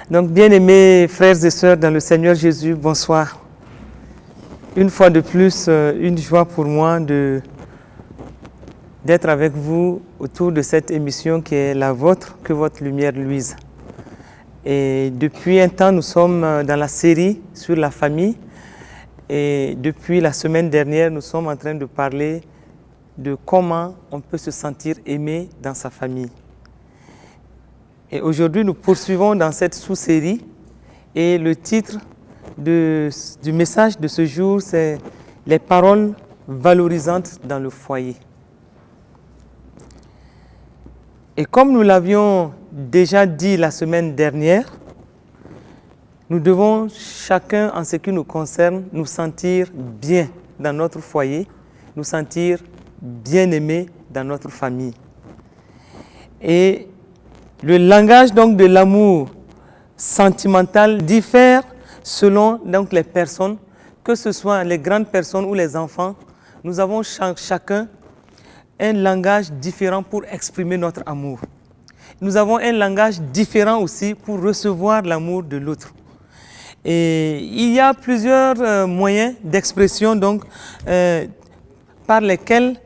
Donc, bien-aimés frères et sœurs dans le Seigneur Jésus, bonsoir. Une fois de plus, une joie pour moi d'être avec vous autour de cette émission qui est la vôtre, que votre lumière luise. Et depuis un temps, nous sommes dans la série sur la famille. Et depuis la semaine dernière, nous sommes en train de parler de comment on peut se sentir aimé dans sa famille. Et aujourd'hui, nous poursuivons dans cette sous-série et le titre du message de ce jour, c'est « Les paroles valorisantes dans le foyer ». Et comme nous l'avions déjà dit la semaine dernière, nous devons chacun, en ce qui nous concerne, nous sentir bien dans notre foyer, nous sentir bien aimés dans notre famille. Et le langage donc de l'amour sentimental diffère selon donc les personnes, que ce soit les grandes personnes ou les enfants. Nous avons chacun un langage différent pour exprimer notre amour. Nous avons un langage différent aussi pour recevoir l'amour de l'autre. Et il y a plusieurs moyens d'expression donc par lesquels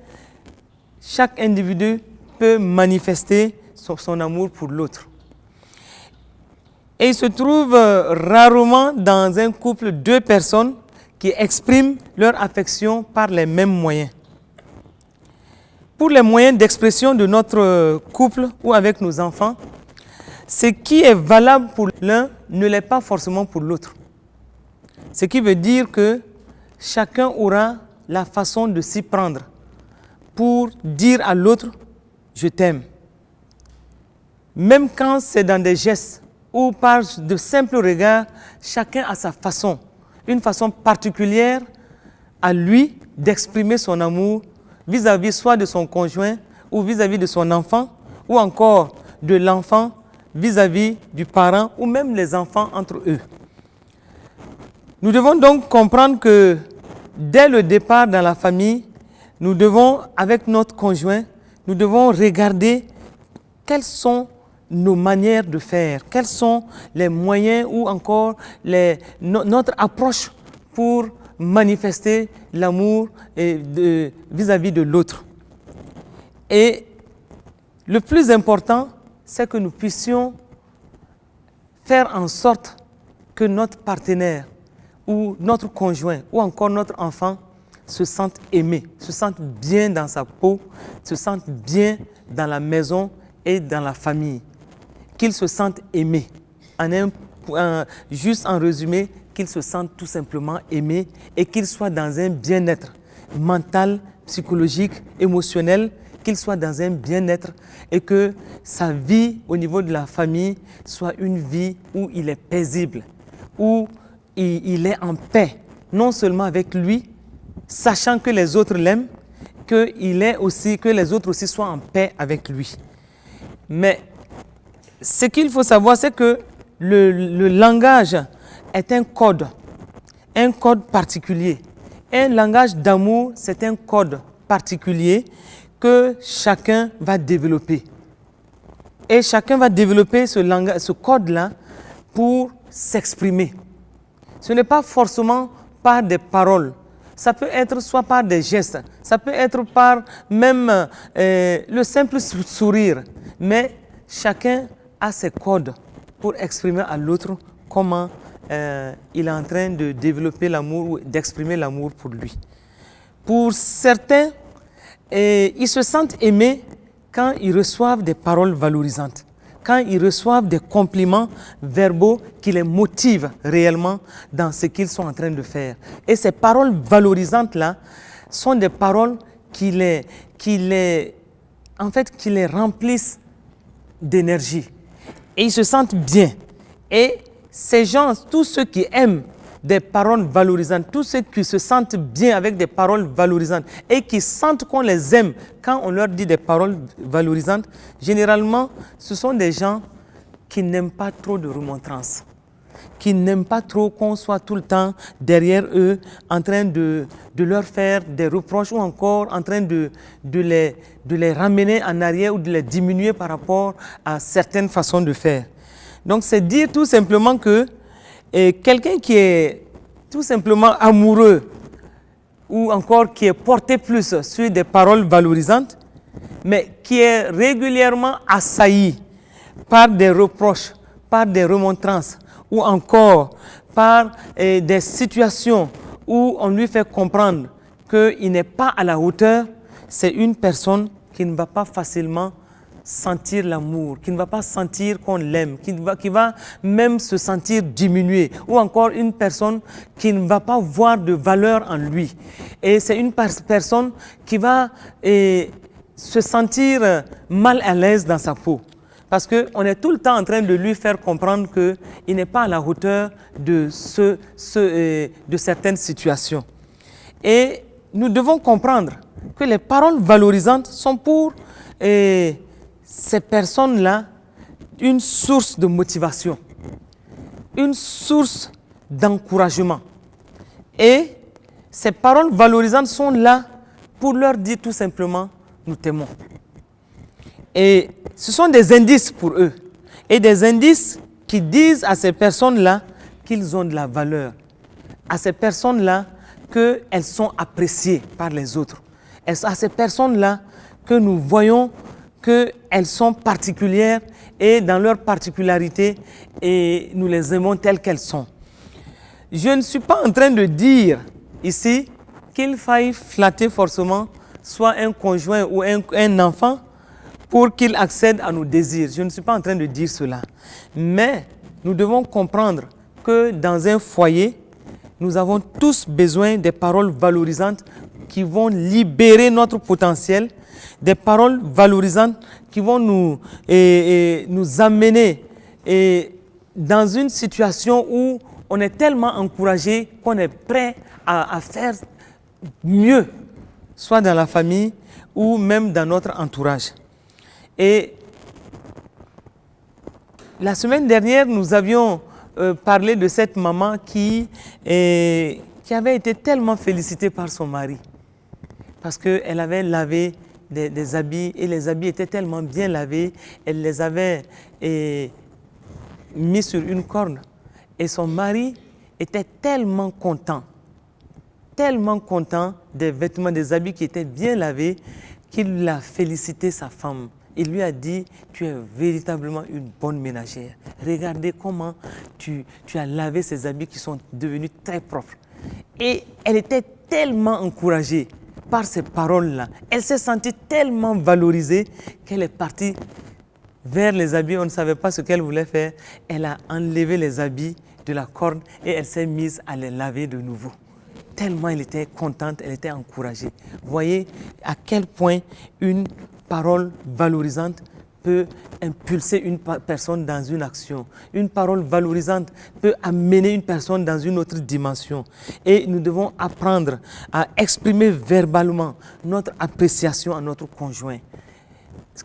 chaque individu peut manifester son amour pour l'autre. Et il se trouve rarement dans un couple deux personnes qui expriment leur affection par les mêmes moyens. Pour les moyens d'expression de notre couple ou avec nos enfants, ce qui est valable pour l'un ne l'est pas forcément pour l'autre. Ce qui veut dire que chacun aura la façon de s'y prendre pour dire à l'autre « je t'aime ». Même quand c'est dans des gestes ou par de simples regards, chacun a sa façon, une façon particulière à lui d'exprimer son amour vis-à-vis soit de son conjoint ou vis-à-vis de son enfant ou encore de l'enfant vis-à-vis du parent ou même les enfants entre eux. Nous devons donc comprendre que dès le départ dans la famille, nous devons, avec notre conjoint, nous devons regarder quelles sont nos manières de faire, quels sont les moyens ou encore notre approche pour manifester l'amour vis-à-vis de l'autre. Et le plus important, c'est que nous puissions faire en sorte que notre partenaire ou notre conjoint ou encore notre enfant se sente aimé, se sente bien dans sa peau, se sente bien dans la maison et dans la famille. Qu'ils se sentent aimés. Juste en résumé, qu'ils se sentent tout simplement aimés et qu'ils soient dans un bien-être mental, psychologique, émotionnel, qu'ils soient dans un bien-être et que sa vie au niveau de la famille soit une vie où il est paisible, où il est en paix, non seulement avec lui, sachant que les autres l'aiment, que les autres aussi soient en paix avec lui. Mais ce qu'il faut savoir, c'est que le langage est un code particulier. Un langage d'amour, c'est un code particulier que chacun va développer. Et chacun va développer ce code-là pour s'exprimer. Ce n'est pas forcément par des paroles. Ça peut être soit par des gestes, ça peut être par même le simple sourire. Mais chacun a ses codes pour exprimer à l'autre comment il est en train de développer l'amour ou d'exprimer l'amour pour lui. Pour certains, ils se sentent aimés quand ils reçoivent des paroles valorisantes, quand ils reçoivent des compliments verbaux qui les motivent réellement dans ce qu'ils sont en train de faire. Et ces paroles valorisantes-là sont des paroles qui les remplissent d'énergie. Et ils se sentent bien. Et ces gens, tous ceux qui aiment des paroles valorisantes, tous ceux qui se sentent bien avec des paroles valorisantes et qui sentent qu'on les aime quand on leur dit des paroles valorisantes, généralement, ce sont des gens qui n'aiment pas trop de remontrances, qui n'aiment pas trop qu'on soit tout le temps derrière eux en train de leur faire des reproches ou encore en train de les ramener en arrière ou de les diminuer par rapport à certaines façons de faire. Donc c'est dire tout simplement que quelqu'un qui est tout simplement amoureux ou encore qui est porté plus sur des paroles valorisantes, mais qui est régulièrement assailli par des reproches, par des remontrances ou encore par des situations où on lui fait comprendre qu'il n'est pas à la hauteur, c'est une personne qui ne va pas facilement sentir l'amour, qui ne va pas sentir qu'on l'aime, qui va même se sentir diminué, ou encore une personne qui ne va pas voir de valeur en lui. Et c'est une personne qui va se sentir mal à l'aise dans sa peau. Parce qu'on est tout le temps en train de lui faire comprendre qu'il n'est pas à la hauteur de certaines situations. Et nous devons comprendre que les paroles valorisantes sont pour ces personnes-là une source de motivation, une source d'encouragement. Et ces paroles valorisantes sont là pour leur dire tout simplement « nous t'aimons ». Et ce sont des indices pour eux. Et des indices qui disent à ces personnes-là qu'ils ont de la valeur. À ces personnes-là qu'elles sont appréciées par les autres. Et à ces personnes-là que nous voyons qu'elles sont particulières et dans leur particularité, et nous les aimons telles qu'elles sont. Je ne suis pas en train de dire ici qu'il faille flatter forcément soit un conjoint ou un enfant pour qu'il accède à nos désirs. Je ne suis pas en train de dire cela. Mais nous devons comprendre que dans un foyer, nous avons tous besoin des paroles valorisantes qui vont libérer notre potentiel, des paroles valorisantes qui vont nous amener dans une situation où on est tellement encouragé qu'on est prêt à faire mieux, soit dans la famille ou même dans notre entourage. Et la semaine dernière, nous avions parlé de cette maman qui avait été tellement félicitée par son mari parce qu'elle avait lavé des habits et les habits étaient tellement bien lavés, elle les avait mis sur une corne et son mari était tellement content des vêtements, des habits qui étaient bien lavés qu'il a félicité sa femme. Il lui a dit, tu es véritablement une bonne ménagère. Regardez comment tu as lavé ces habits qui sont devenus très propres. Et elle était tellement encouragée par ces paroles-là. Elle s'est sentie tellement valorisée qu'elle est partie vers les habits. On ne savait pas ce qu'elle voulait faire. Elle a enlevé les habits de la corne et elle s'est mise à les laver de nouveau. Tellement elle était contente, elle était encouragée. Voyez à quel point une parole valorisante peut impulser une personne dans une action. Une parole valorisante peut amener une personne dans une autre dimension. Et nous devons apprendre à exprimer verbalement notre appréciation à notre conjoint.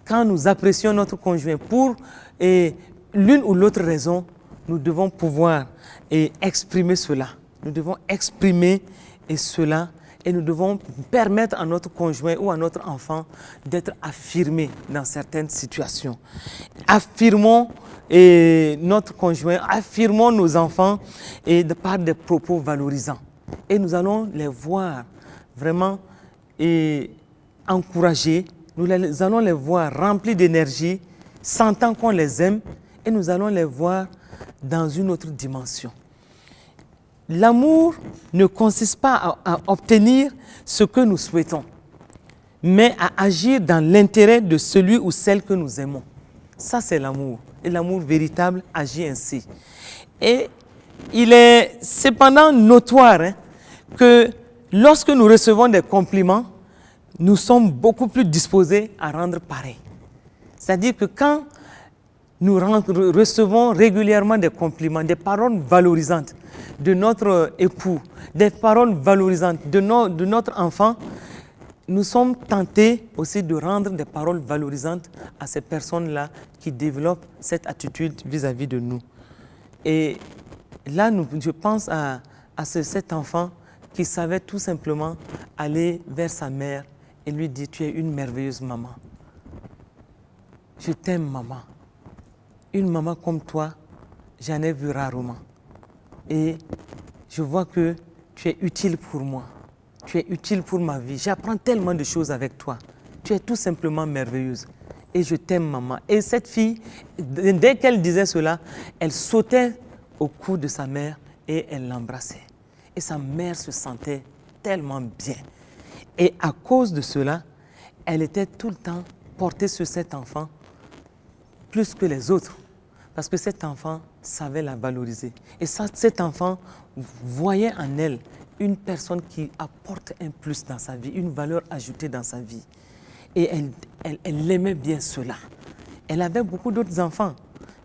Quand nous apprécions notre conjoint pour l'une ou l'autre raison, nous devons pouvoir exprimer cela. Nous devons exprimer cela. Et nous devons permettre à notre conjoint ou à notre enfant d'être affirmé dans certaines situations. Affirmons notre conjoint, affirmons nos enfants par des propos valorisants. Et nous allons les voir vraiment encouragés, nous allons les voir remplis d'énergie, sentant qu'on les aime, et nous allons les voir dans une autre dimension. L'amour ne consiste pas à obtenir ce que nous souhaitons, mais à agir dans l'intérêt de celui ou celle que nous aimons. Ça, c'est l'amour. Et l'amour véritable agit ainsi. Et il est cependant notoire que lorsque nous recevons des compliments, nous sommes beaucoup plus disposés à rendre pareil. C'est-à-dire que quand nous recevons régulièrement des compliments, des paroles valorisantes de notre époux, des paroles valorisantes de notre enfant, nous sommes tentés aussi de rendre des paroles valorisantes à ces personnes-là qui développent cette attitude vis-à-vis de nous. Et là, je pense à cet enfant qui savait tout simplement aller vers sa mère et lui dire « Tu es une merveilleuse maman. Je t'aime, maman. Une maman comme toi, j'en ai vu rarement. Et je vois que tu es utile pour moi. Tu es utile pour ma vie. J'apprends tellement de choses avec toi. Tu es tout simplement merveilleuse. Et je t'aime, maman. Et cette fille, dès qu'elle disait cela, elle sautait au cou de sa mère et elle l'embrassait. Et sa mère se sentait tellement bien. Et à cause de cela, elle était tout le temps portée sur cet enfant plus que les autres. Parce que cet enfant savait la valoriser. Et ça, cet enfant voyait en elle une personne qui apporte un plus dans sa vie, une valeur ajoutée dans sa vie. Et elle aimait bien cela. Elle avait beaucoup d'autres enfants,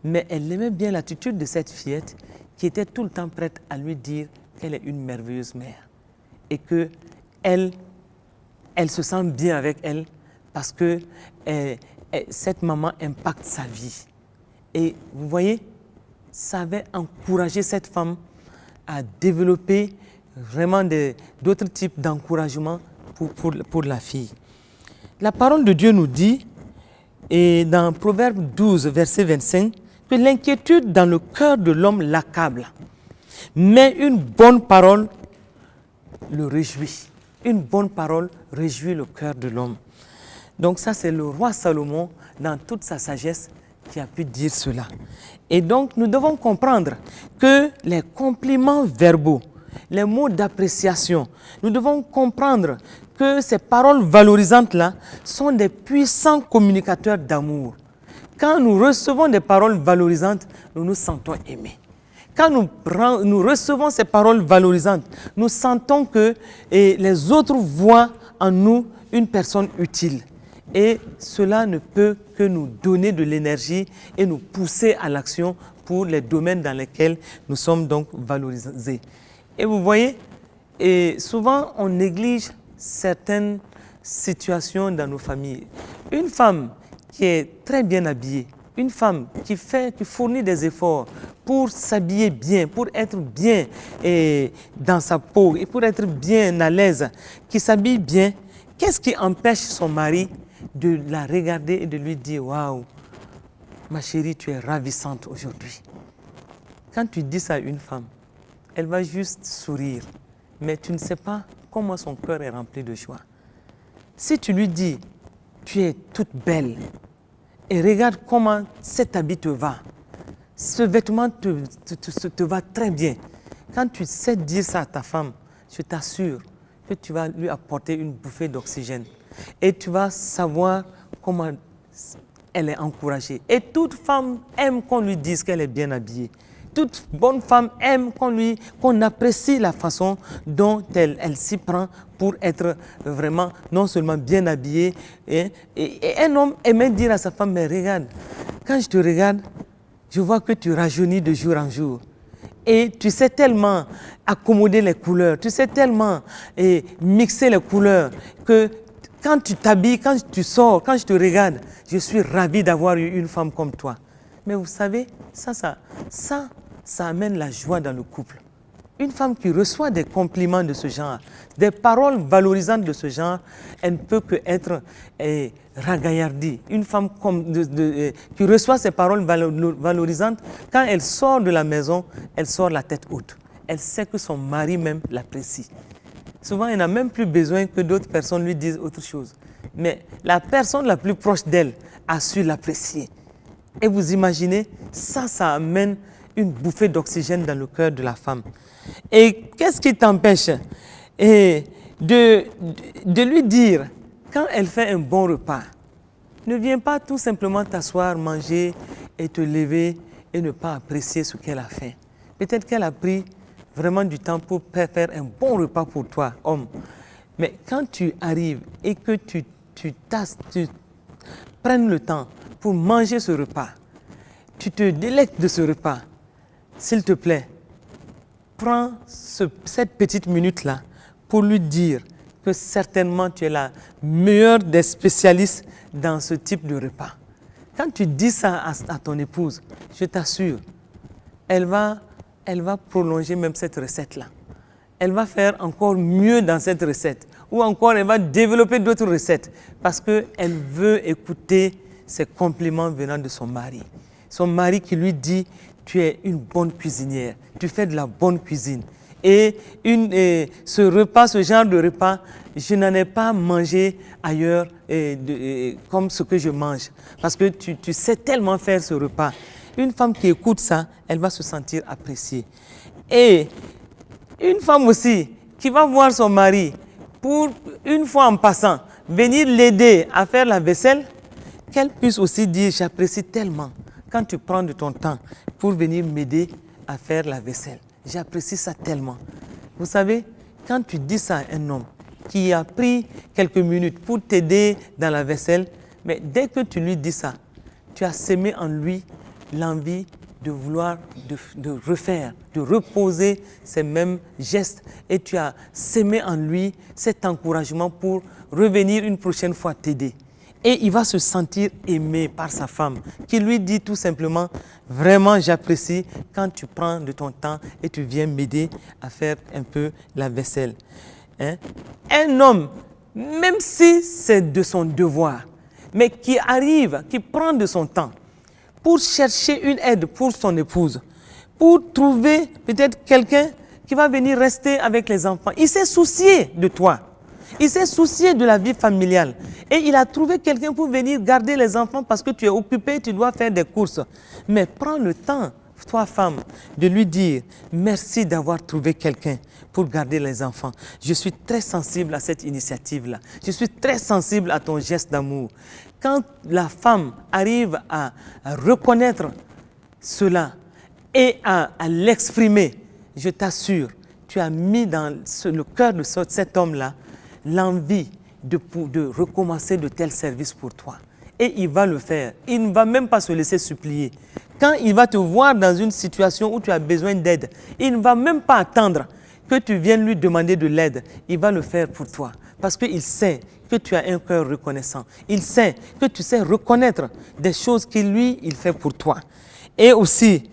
mais elle aimait bien l'attitude de cette fillette qui était tout le temps prête à lui dire qu'elle est une merveilleuse mère. Et qu'elle se sent bien avec elle parce que cette maman impacte sa vie. Et vous voyez, ça avait encouragé cette femme à développer vraiment d'autres types d'encouragement pour la fille. La parole de Dieu nous dit, et dans Proverbe 12, verset 25, que l'inquiétude dans le cœur de l'homme l'accable, mais une bonne parole le réjouit. Une bonne parole réjouit le cœur de l'homme. Donc ça, c'est le roi Salomon, dans toute sa sagesse, qui a pu dire cela. Et donc, nous devons comprendre que les compliments verbaux, les mots d'appréciation, nous devons comprendre que ces paroles valorisantes-là sont des puissants communicateurs d'amour. Quand nous recevons des paroles valorisantes, nous nous sentons aimés. Quand nous recevons ces paroles valorisantes, nous sentons que les autres voient en nous une personne utile. Et cela ne peut que nous donner de l'énergie et nous pousser à l'action pour les domaines dans lesquels nous sommes donc valorisés. Et vous voyez, souvent on néglige certaines situations dans nos familles. Une femme qui est très bien habillée, une femme qui fournit des efforts pour s'habiller bien, pour être bien dans sa peau et pour être bien à l'aise, qui s'habille bien, qu'est-ce qui empêche son mari de la regarder et de lui dire « Waouh, ma chérie, tu es ravissante aujourd'hui ». Quand tu dis ça à une femme, elle va juste sourire, mais tu ne sais pas comment son cœur est rempli de joie. Si tu lui dis « Tu es toute belle » et regarde comment cet habit te va, ce vêtement te va très bien. Quand tu sais dire ça à ta femme, je t'assure que tu vas lui apporter une bouffée d'oxygène. Et tu vas savoir comment elle est encouragée. Et toute femme aime qu'on lui dise qu'elle est bien habillée. Toute bonne femme aime qu'on apprécie la façon dont elle s'y prend pour être vraiment non seulement bien habillée. Et un homme aimait dire à sa femme, mais regarde, quand je te regarde, je vois que tu rajeunis de jour en jour. Et tu sais tellement accommoder les couleurs, tu sais tellement mixer les couleurs que quand tu t'habilles, quand tu sors, quand je te regarde, je suis ravi d'avoir eu une femme comme toi. Mais vous savez, ça amène la joie dans le couple. Une femme qui reçoit des compliments de ce genre, des paroles valorisantes de ce genre, elle ne peut qu'être ragaillardie. Une femme qui reçoit ces paroles valorisantes, quand elle sort de la maison, elle sort la tête haute. Elle sait que son mari même l'apprécie. Souvent, elle n'a même plus besoin que d'autres personnes lui disent autre chose. Mais la personne la plus proche d'elle a su l'apprécier. Et vous imaginez, ça amène une bouffée d'oxygène dans le cœur de la femme. Et qu'est-ce qui t'empêche de lui dire, quand elle fait un bon repas, ne viens pas tout simplement t'asseoir, manger et te lever et ne pas apprécier ce qu'elle a fait. Peut-être qu'elle a pris vraiment du temps pour faire un bon repas pour toi, homme. Mais quand tu arrives et que tu prennes le temps pour manger ce repas, tu te délectes de ce repas, s'il te plaît, prends cette petite minute-là pour lui dire que certainement tu es la meilleure des spécialistes dans ce type de repas. Quand tu dis ça à ton épouse, je t'assure, elle va prolonger même cette recette-là. Elle va faire encore mieux dans cette recette. Ou encore, elle va développer d'autres recettes parce qu'elle veut écouter ces compliments venant de son mari. Son mari qui lui dit, tu es une bonne cuisinière, tu fais de la bonne cuisine. Et ce repas, ce genre de repas, je n'en ai pas mangé ailleurs comme ce que je mange. Parce que tu sais tellement faire ce repas. Une femme qui écoute ça, elle va se sentir appréciée. Et une femme aussi qui va voir son mari pour une fois en passant, venir l'aider à faire la vaisselle, qu'elle puisse aussi dire, j'apprécie tellement quand tu prends de ton temps pour venir m'aider à faire la vaisselle. J'apprécie ça tellement. Vous savez, quand tu dis ça à un homme qui a pris quelques minutes pour t'aider dans la vaisselle, mais dès que tu lui dis ça, tu as semé en lui l'envie de vouloir de refaire, de reposer ces mêmes gestes, et tu as semé en lui cet encouragement pour revenir une prochaine fois t'aider. Et il va se sentir aimé par sa femme, qui lui dit tout simplement, vraiment j'apprécie quand tu prends de ton temps et tu viens m'aider à faire un peu la vaisselle. Hein? Un homme, même si c'est de son devoir, mais qui arrive, qui prend de son temps pour chercher une aide pour son épouse, pour trouver peut-être quelqu'un qui va venir rester avec les enfants. Il s'est soucié de toi. Il s'est soucié de la vie familiale. Et il a trouvé quelqu'un pour venir garder les enfants parce que tu es occupé, tu dois faire des courses. Mais prends le temps, toi femme, de lui dire merci d'avoir trouvé quelqu'un pour garder les enfants. Je suis très sensible à cette initiative-là. Je suis très sensible à ton geste d'amour. Quand la femme arrive à reconnaître cela et à l'exprimer, je t'assure, tu as mis dans le cœur de cet homme-là l'envie de recommencer de tels services pour toi. Et il va le faire. Il ne va même pas se laisser supplier. Quand il va te voir dans une situation où tu as besoin d'aide, il ne va même pas attendre que tu viennes lui demander de l'aide. Il va le faire pour toi. Parce qu'il sait que tu as un cœur reconnaissant. Il sait que tu sais reconnaître des choses qu'il il fait pour toi. Et aussi,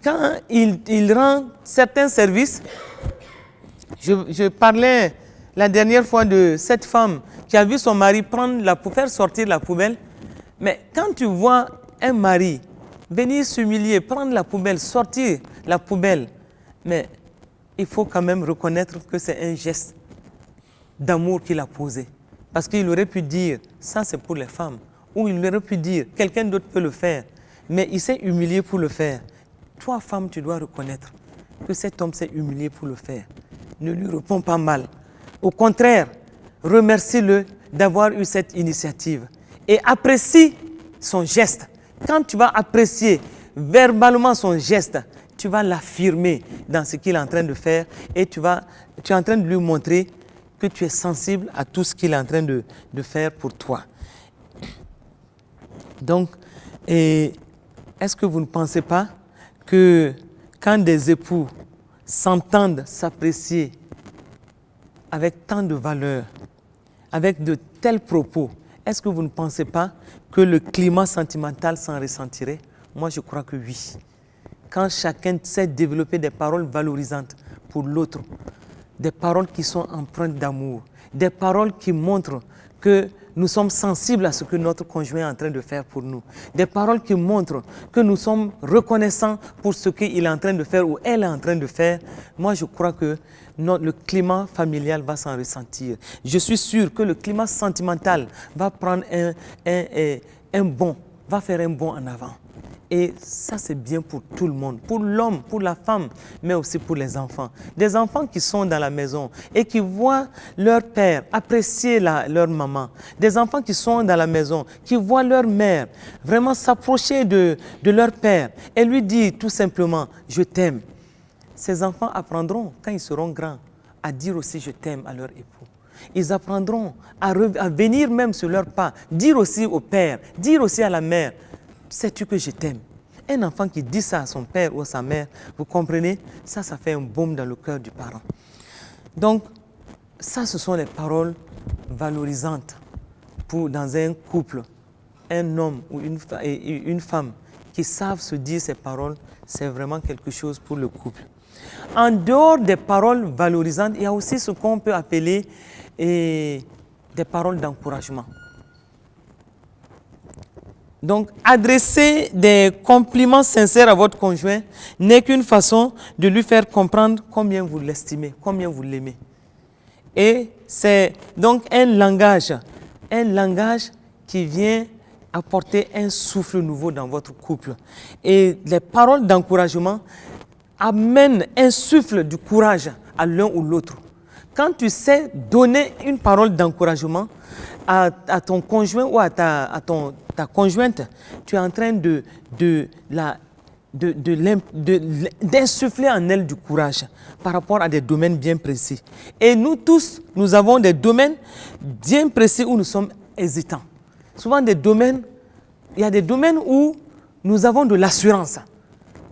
quand il rend certains services, je parlais la dernière fois de cette femme qui a vu son mari pour faire sortir la poubelle. Mais quand tu vois un mari venir s'humilier, prendre la poubelle, sortir la poubelle, mais il faut quand même reconnaître que c'est un geste d'amour qu'il a posé. Parce qu'il aurait pu dire, ça c'est pour les femmes. Ou il aurait pu dire, quelqu'un d'autre peut le faire. Mais il s'est humilié pour le faire. Toi, femme, tu dois reconnaître que cet homme s'est humilié pour le faire. Ne lui réponds pas mal. Au contraire, remercie-le d'avoir eu cette initiative. Et apprécie son geste. Quand tu vas apprécier verbalement son geste, tu vas l'affirmer dans ce qu'il est en train de faire et tu es en train de lui montrer que tu es sensible à tout ce qu'il est en train de faire pour toi. Donc, est-ce que vous ne pensez pas que quand des époux s'entendent s'apprécier avec tant de valeur, avec de tels propos, est-ce que vous ne pensez pas que le climat sentimental s'en ressentirait? Moi, je crois que oui. Quand chacun sait développer des paroles valorisantes pour l'autre, des paroles qui sont empreintes d'amour, des paroles qui montrent que nous sommes sensibles à ce que notre conjoint est en train de faire pour nous, des paroles qui montrent que nous sommes reconnaissants pour ce qu'il est en train de faire ou elle est en train de faire, moi je crois que le climat familial va s'en ressentir. Je suis sûr que le climat sentimental va prendre va faire un bond en avant. Et ça, c'est bien pour tout le monde, pour l'homme, pour la femme, mais aussi pour les enfants. Des enfants qui sont dans la maison et qui voient leur père apprécier leur maman. Des enfants qui sont dans la maison, qui voient leur mère vraiment s'approcher de leur père et lui dire tout simplement « je t'aime ». Ces enfants apprendront, quand ils seront grands, à dire aussi « je t'aime » à leur époux. Ils apprendront à venir même sur leur pas, dire aussi au père, dire aussi à la mère « sais-tu que je t'aime ?» Un enfant qui dit ça à son père ou à sa mère, vous comprenez, ça fait un baume dans le cœur du parent. Donc, ça, ce sont les paroles valorisantes dans un couple. Un homme ou une femme qui savent se dire ces paroles, c'est vraiment quelque chose pour le couple. En dehors des paroles valorisantes, il y a aussi ce qu'on peut appeler des paroles d'encouragement. Donc, adresser des compliments sincères à votre conjoint n'est qu'une façon de lui faire comprendre combien vous l'estimez, combien vous l'aimez. Et c'est donc un langage qui vient apporter un souffle nouveau dans votre couple. Et les paroles d'encouragement amènent un souffle du courage à l'un ou l'autre. Quand tu sais donner une parole d'encouragement à ton conjoint ou à ta conjointe, tu es en train d'insuffler en elle du courage par rapport à des domaines bien précis. Et nous tous, nous avons des domaines bien précis où nous sommes hésitants. Souvent il y a des domaines où nous avons de l'assurance.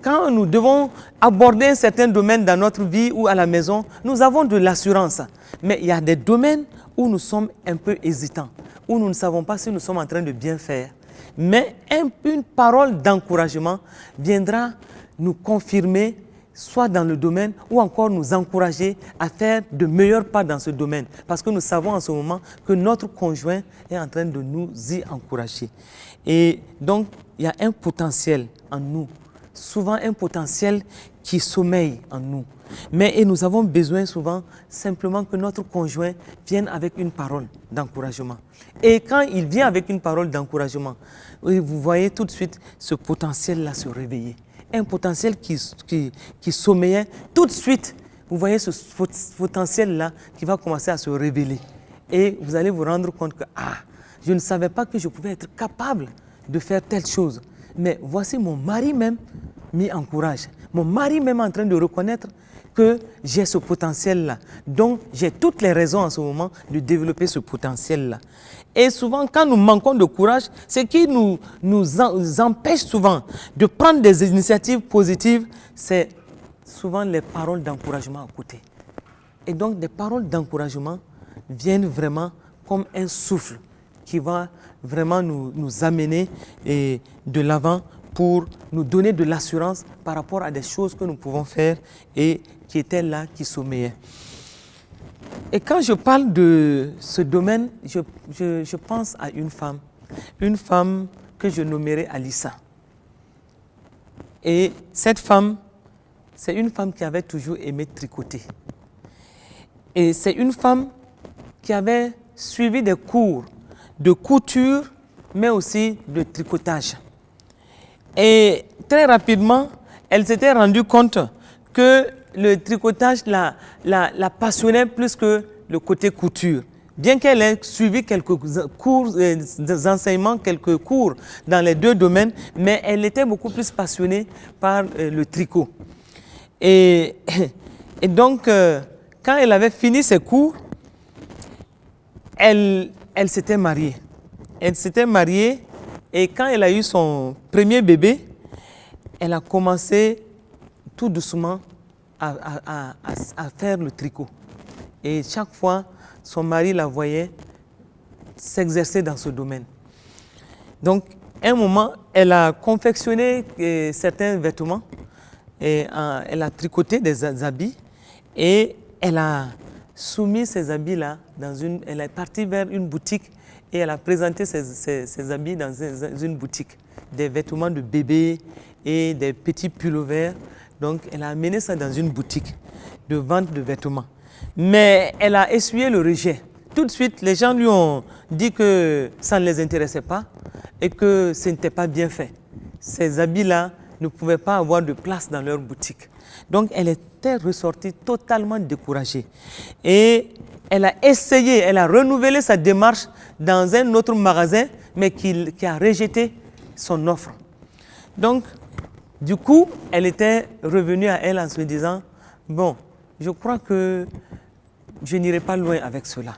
Quand nous devons aborder un certain domaine dans notre vie ou à la maison, nous avons de l'assurance. Mais il y a des domaines où nous sommes un peu hésitants, où nous ne savons pas si nous sommes en train de bien faire. Mais une parole d'encouragement viendra nous confirmer, soit dans le domaine, ou encore nous encourager à faire de meilleurs pas dans ce domaine. Parce que nous savons en ce moment que notre conjoint est en train de nous y encourager. Et donc, il y a un potentiel en nous, souvent un potentiel qui sommeille en nous. Mais nous avons besoin souvent simplement que notre conjoint vienne avec une parole d'encouragement. Et quand il vient avec une parole d'encouragement, vous voyez tout de suite ce potentiel-là se réveiller. Un potentiel qui sommeillait, tout de suite, vous voyez ce potentiel-là qui va commencer à se révéler. Et vous allez vous rendre compte que, je ne savais pas que je pouvais être capable de faire telle chose. Mais voici mon mari même m'y encourage. Mon mari même en train de reconnaître que j'ai ce potentiel-là. Donc, j'ai toutes les raisons en ce moment de développer ce potentiel-là. Et souvent, quand nous manquons de courage, ce qui nous empêche souvent de prendre des initiatives positives, c'est souvent les paroles d'encouragement à côté. Et donc, des paroles d'encouragement viennent vraiment comme un souffle qui va vraiment nous amener de l'avant pour nous donner de l'assurance par rapport à des choses que nous pouvons faire et qui étaient là, qui sommeillaient. Et quand je parle de ce domaine, je pense à une femme que je nommerai Alissa. Et cette femme, c'est une femme qui avait toujours aimé tricoter. Et c'est une femme qui avait suivi des cours de couture, mais aussi de tricotage. Et très rapidement, elle s'était rendue compte que le tricotage la passionnait plus que le côté couture. Bien qu'elle ait suivi quelques cours d'enseignement, quelques cours dans les deux domaines, mais elle était beaucoup plus passionnée par le tricot. Et donc, quand elle avait fini ses cours, elle s'était mariée. Elle s'était mariée et quand elle a eu son premier bébé, elle a commencé tout doucement à faire le tricot. Et chaque fois, son mari la voyait s'exercer dans ce domaine. Donc, à un moment, elle a confectionné certains vêtements, et elle a tricoté des habits et elle a soumis ces habits-là elle est partie vers une boutique et elle a présenté ces habits dans une boutique. Des vêtements de bébé et des petits pullovers. Donc, elle a amené ça dans une boutique de vente de vêtements. Mais elle a essuyé le rejet. Tout de suite, les gens lui ont dit que ça ne les intéressait pas et que ce n'était pas bien fait. Ces habits-là ne pouvaient pas avoir de place dans leur boutique. Donc, elle était ressortie totalement découragée. Et elle a essayé, elle a renouvelé sa démarche dans un autre magasin, mais qui a rejeté son offre. Donc, du coup, elle était revenue à elle en se disant, bon, je crois que je n'irai pas loin avec cela.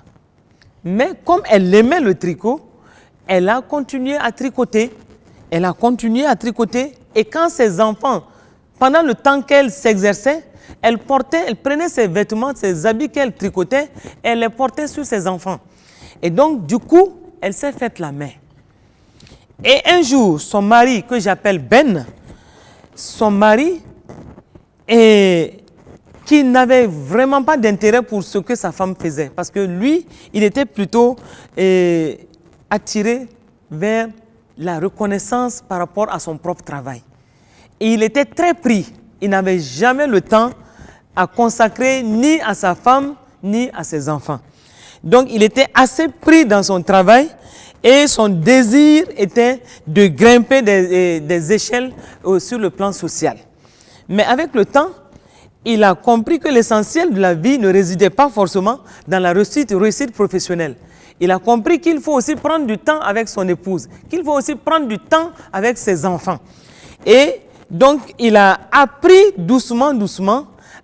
Mais comme elle aimait le tricot, elle a continué à tricoter. Elle a continué à tricoter. Et quand ses enfants, pendant le temps qu'elle s'exerçait, elle prenait ses vêtements, ses habits qu'elle tricotait, elle les portait sur ses enfants. Et donc, du coup, elle s'est faite la main. Et un jour, son mari, que j'appelle Ben, son mari, qui n'avait vraiment pas d'intérêt pour ce que sa femme faisait, parce que lui, il était plutôt attiré vers la reconnaissance par rapport à son propre travail. Et il était très pris. Il n'avait jamais le temps à consacrer ni à sa femme, ni à ses enfants. Donc, il était assez pris dans son travail et son désir était de grimper des échelles sur le plan social. Mais avec le temps, il a compris que l'essentiel de la vie ne résidait pas forcément dans la réussite professionnelle. Il a compris qu'il faut aussi prendre du temps avec son épouse, qu'il faut aussi prendre du temps avec ses enfants. Et donc, il a appris doucement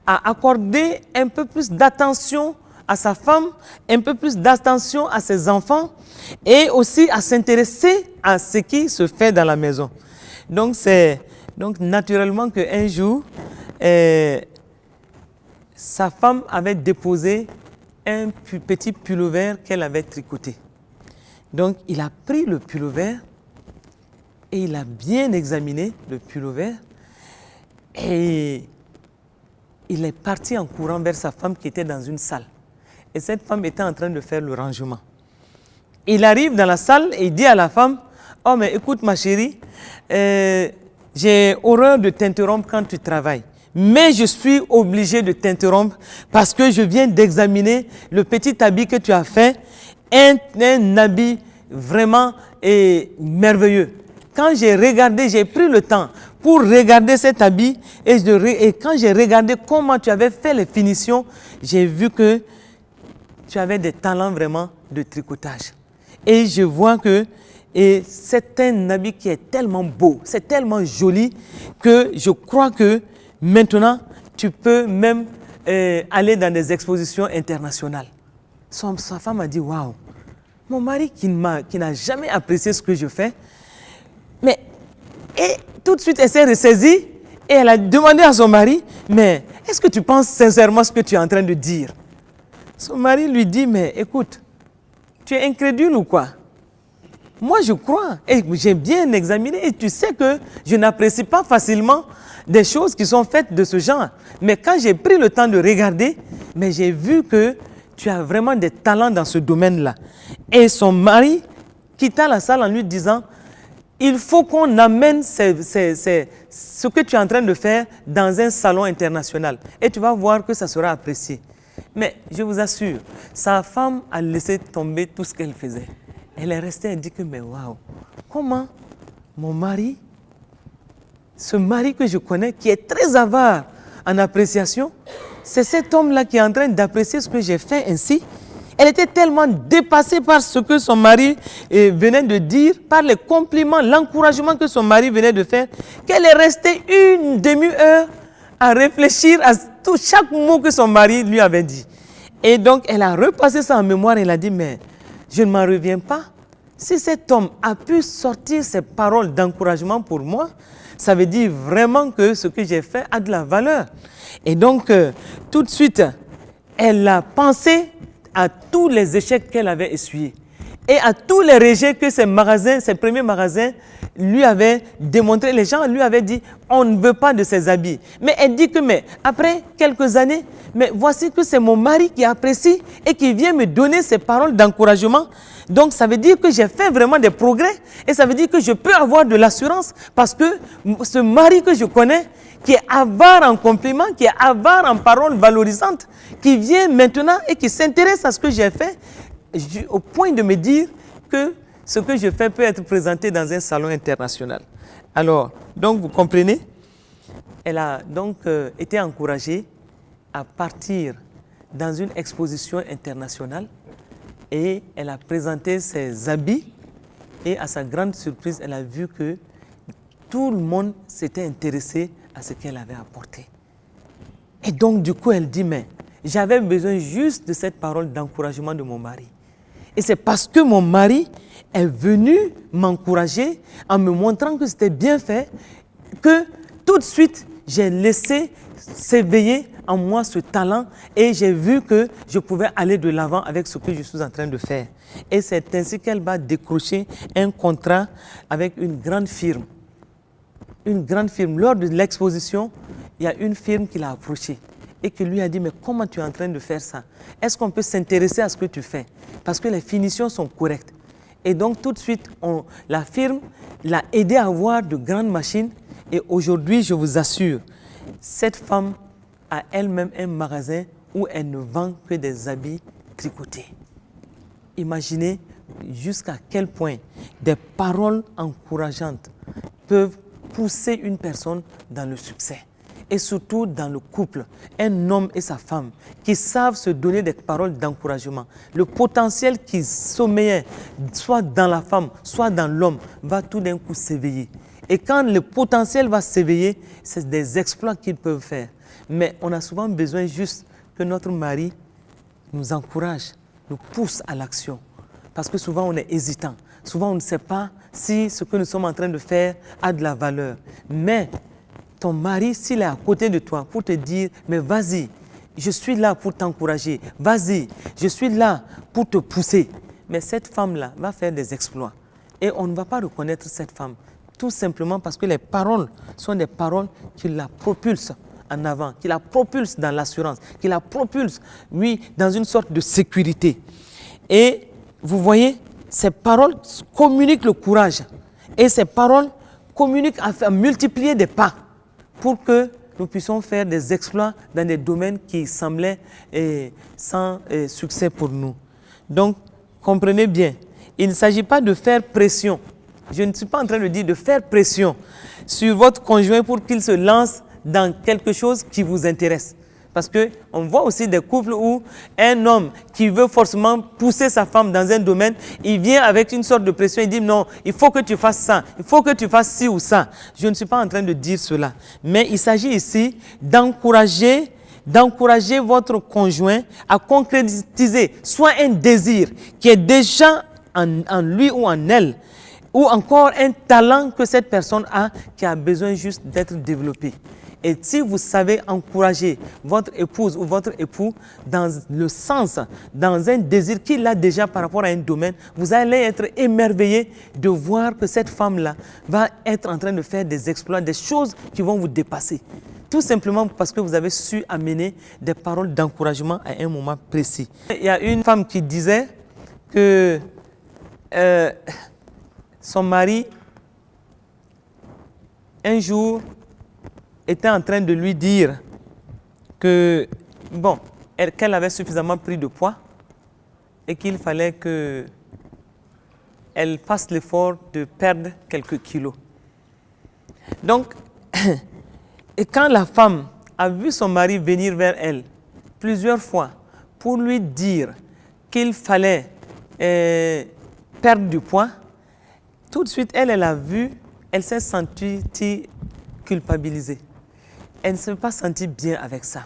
à accorder un peu plus d'attention à sa femme, un peu plus d'attention à ses enfants et aussi à s'intéresser à ce qui se fait dans la maison. Donc, c'est naturellement qu'un jour, sa femme avait déposé un petit pullover qu'elle avait tricoté. Donc, il a pris le pullover et il a bien examiné le pullover et il est parti en courant vers sa femme qui était dans une salle. Et cette femme était en train de faire le rangement. Il arrive dans la salle et il dit à la femme, « Oh, mais écoute ma chérie, j'ai horreur de t'interrompre quand tu travailles. Mais je suis obligé de t'interrompre parce que je viens d'examiner le petit habit que tu as fait, un habit vraiment merveilleux. Quand j'ai regardé, j'ai pris le temps pour regarder cet habit et quand j'ai regardé comment tu avais fait les finitions, j'ai vu que tu avais des talents vraiment de tricotage. Et je vois que c'est un habit qui est tellement beau, c'est tellement joli que je crois que maintenant, tu peux même aller dans des expositions internationales. Sa femme a dit, waouh, mon mari qui n'a jamais apprécié ce que je fais, et tout de suite, elle s'est ressaisie et elle a demandé à son mari, mais est-ce que tu penses sincèrement ce que tu es en train de dire? Son mari lui dit, mais écoute, tu es incrédule ou quoi? Moi, je crois et j'ai bien examiné et tu sais que je n'apprécie pas facilement des choses qui sont faites de ce genre. Mais quand j'ai pris le temps de regarder, mais j'ai vu que tu as vraiment des talents dans ce domaine-là. Et son mari quitta la salle en lui disant, il faut qu'on amène ce que tu es en train de faire dans un salon international. Et tu vas voir que ça sera apprécié. Mais je vous assure, sa femme a laissé tomber tout ce qu'elle faisait. Elle est restée et dit que, mais waouh, comment mon mari, ce mari que je connais, qui est très avare en appréciation, c'est cet homme-là qui est en train d'apprécier ce que j'ai fait ainsi. Elle était tellement dépassée par ce que son mari venait de dire, par les compliments, l'encouragement que son mari venait de faire, qu'elle est restée une demi-heure à réfléchir à chaque mot que son mari lui avait dit. Et donc, elle a repassé ça en mémoire et elle a dit, mais je ne m'en reviens pas. Si cet homme a pu sortir ces paroles d'encouragement pour moi, ça veut dire vraiment que ce que j'ai fait a de la valeur. Et donc, tout de suite, elle a pensé à tous les échecs qu'elle avait essuyés et à tous les rejets que ses premiers magasins lui avaient démontré. Les gens lui avaient dit, on ne veut pas de ces habits. Mais elle dit que, mais après quelques années, mais voici que c'est mon mari qui apprécie et qui vient me donner ces paroles d'encouragement. Donc, ça veut dire que j'ai fait vraiment des progrès et ça veut dire que je peux avoir de l'assurance parce que ce mari que je connais, qui est avare en compliments, qui est avare en paroles valorisantes, qui vient maintenant et qui s'intéresse à ce que j'ai fait, au point de me dire que ce que je fais peut être présenté dans un salon international. Alors, donc vous comprenez, elle a donc été encouragée à partir dans une exposition internationale et elle a présenté ses habits et à sa grande surprise, elle a vu que tout le monde s'était intéressé à ce qu'elle avait apporté. Et donc, du coup, elle dit, mais j'avais besoin juste de cette parole d'encouragement de mon mari. Et c'est parce que mon mari est venu m'encourager en me montrant que c'était bien fait que tout de suite, j'ai laissé s'éveiller en moi ce talent et j'ai vu que je pouvais aller de l'avant avec ce que je suis en train de faire. Et c'est ainsi qu'elle va décrocher un contrat avec une grande firme. Une grande firme. Lors de l'exposition, il y a une firme qui l'a approché et qui lui a dit, mais comment tu es en train de faire ça? Est-ce qu'on peut s'intéresser à ce que tu fais? Parce que les finitions sont correctes. Et donc tout de suite, la firme l'a aidé à avoir de grandes machines. Et aujourd'hui, je vous assure, cette femme a elle-même un magasin où elle ne vend que des habits tricotés. Imaginez jusqu'à quel point des paroles encourageantes peuvent pousser une personne dans le succès. Et surtout dans le couple, un homme et sa femme qui savent se donner des paroles d'encouragement. Le potentiel qui sommeillait, soit dans la femme, soit dans l'homme, va tout d'un coup s'éveiller. Et quand le potentiel va s'éveiller, c'est des exploits qu'ils peuvent faire. Mais on a souvent besoin juste que notre mari nous encourage, nous pousse à l'action. Parce que souvent on est hésitant. Souvent on ne sait pas si ce que nous sommes en train de faire a de la valeur. Mais ton mari, s'il est à côté de toi pour te dire, mais vas-y, je suis là pour t'encourager. Vas-y, je suis là pour te pousser. Mais cette femme-là va faire des exploits. Et on ne va pas reconnaître cette femme. Tout simplement parce que les paroles sont des paroles qui la propulsent en avant, qui la propulsent dans l'assurance, qui la propulsent, oui, dans une sorte de sécurité. Et vous voyez, ces paroles communiquent le courage. Et ces paroles communiquent à multiplier des pas pour que nous puissions faire des exploits dans des domaines qui semblaient sans succès pour nous. Donc, comprenez bien, il ne s'agit pas de faire pression. Je ne suis pas en train de dire de faire pression sur votre conjoint pour qu'il se lance dans quelque chose qui vous intéresse. Parce qu'on voit aussi des couples où un homme qui veut forcément pousser sa femme dans un domaine, il vient avec une sorte de pression, il dit non, il faut que tu fasses ça, il faut que tu fasses ci ou ça. Je ne suis pas en train de dire cela. Mais il s'agit ici d'encourager votre conjoint à concrétiser soit un désir qui est déjà en lui ou en elle, ou encore un talent que cette personne a qui a besoin juste d'être développé. Et si vous savez encourager votre épouse ou votre époux dans le sens, dans un désir qu'il a déjà par rapport à un domaine, vous allez être émerveillé de voir que cette femme-là va être en train de faire des exploits, des choses qui vont vous dépasser. Tout simplement parce que vous avez su amener des paroles d'encouragement à un moment précis. Il y a une femme qui disait que son mari, un jour, était en train de lui dire que, bon, qu'elle avait suffisamment pris de poids et qu'il fallait qu'elle fasse l'effort de perdre quelques kilos. Donc, et quand la femme a vu son mari venir vers elle plusieurs fois pour lui dire qu'il fallait perdre du poids, tout de suite, elle a vu, elle s'est sentie culpabilisée. Elle ne s'est pas sentie bien avec ça.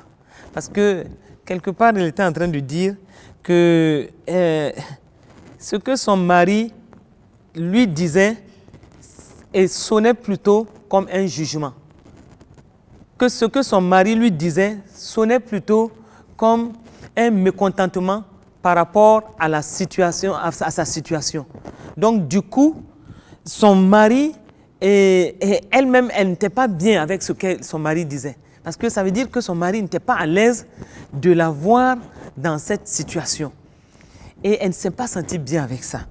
Parce que, quelque part, elle était en train de dire que ce que son mari lui disait et sonnait plutôt comme un jugement. Que ce que son mari lui disait sonnait plutôt comme un mécontentement par rapport à la situation, à sa situation. Donc, du coup, son mari et elle-même, elle n'était pas bien avec ce que son mari disait. Parce que ça veut dire que son mari n'était pas à l'aise de la voir dans cette situation. Et elle ne s'est pas sentie bien avec ça.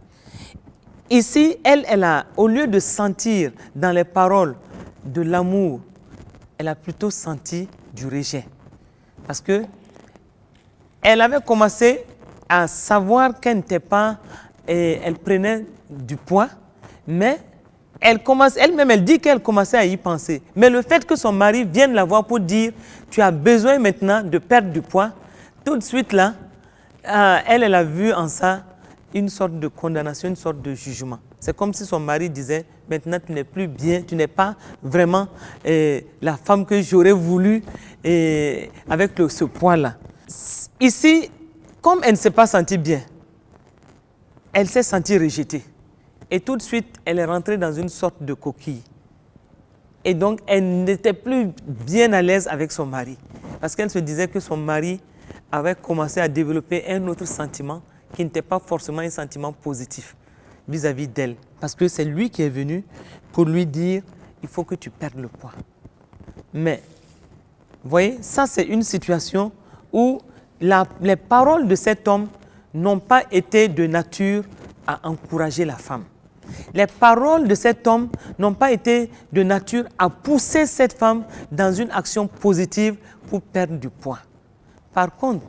Ici, elle a, au lieu de sentir dans les paroles de l'amour, elle a plutôt senti du rejet. Parce que elle avait commencé à savoir qu'elle n'était pas, elle prenait du poids, mais elle-même, elle dit qu'elle commençait à y penser. Mais le fait que son mari vienne la voir pour dire « tu as besoin maintenant de perdre du poids », tout de suite là, elle a vu en ça une sorte de condamnation, une sorte de jugement. C'est comme si son mari disait « maintenant tu n'es plus bien, tu n'es pas vraiment la femme que j'aurais voulu avec ce poids-là ». Ici, comme elle ne s'est pas sentie bien, elle s'est sentie rejetée. Et tout de suite, elle est rentrée dans une sorte de coquille. Et donc, elle n'était plus bien à l'aise avec son mari. Parce qu'elle se disait que son mari avait commencé à développer un autre sentiment qui n'était pas forcément un sentiment positif vis-à-vis d'elle. Parce que c'est lui qui est venu pour lui dire « il faut que tu perdes le poids ». Mais, vous voyez, ça c'est une situation où les paroles de cet homme n'ont pas été de nature à encourager la femme. Les paroles de cet homme n'ont pas été de nature à pousser cette femme dans une action positive pour perdre du poids. Par contre,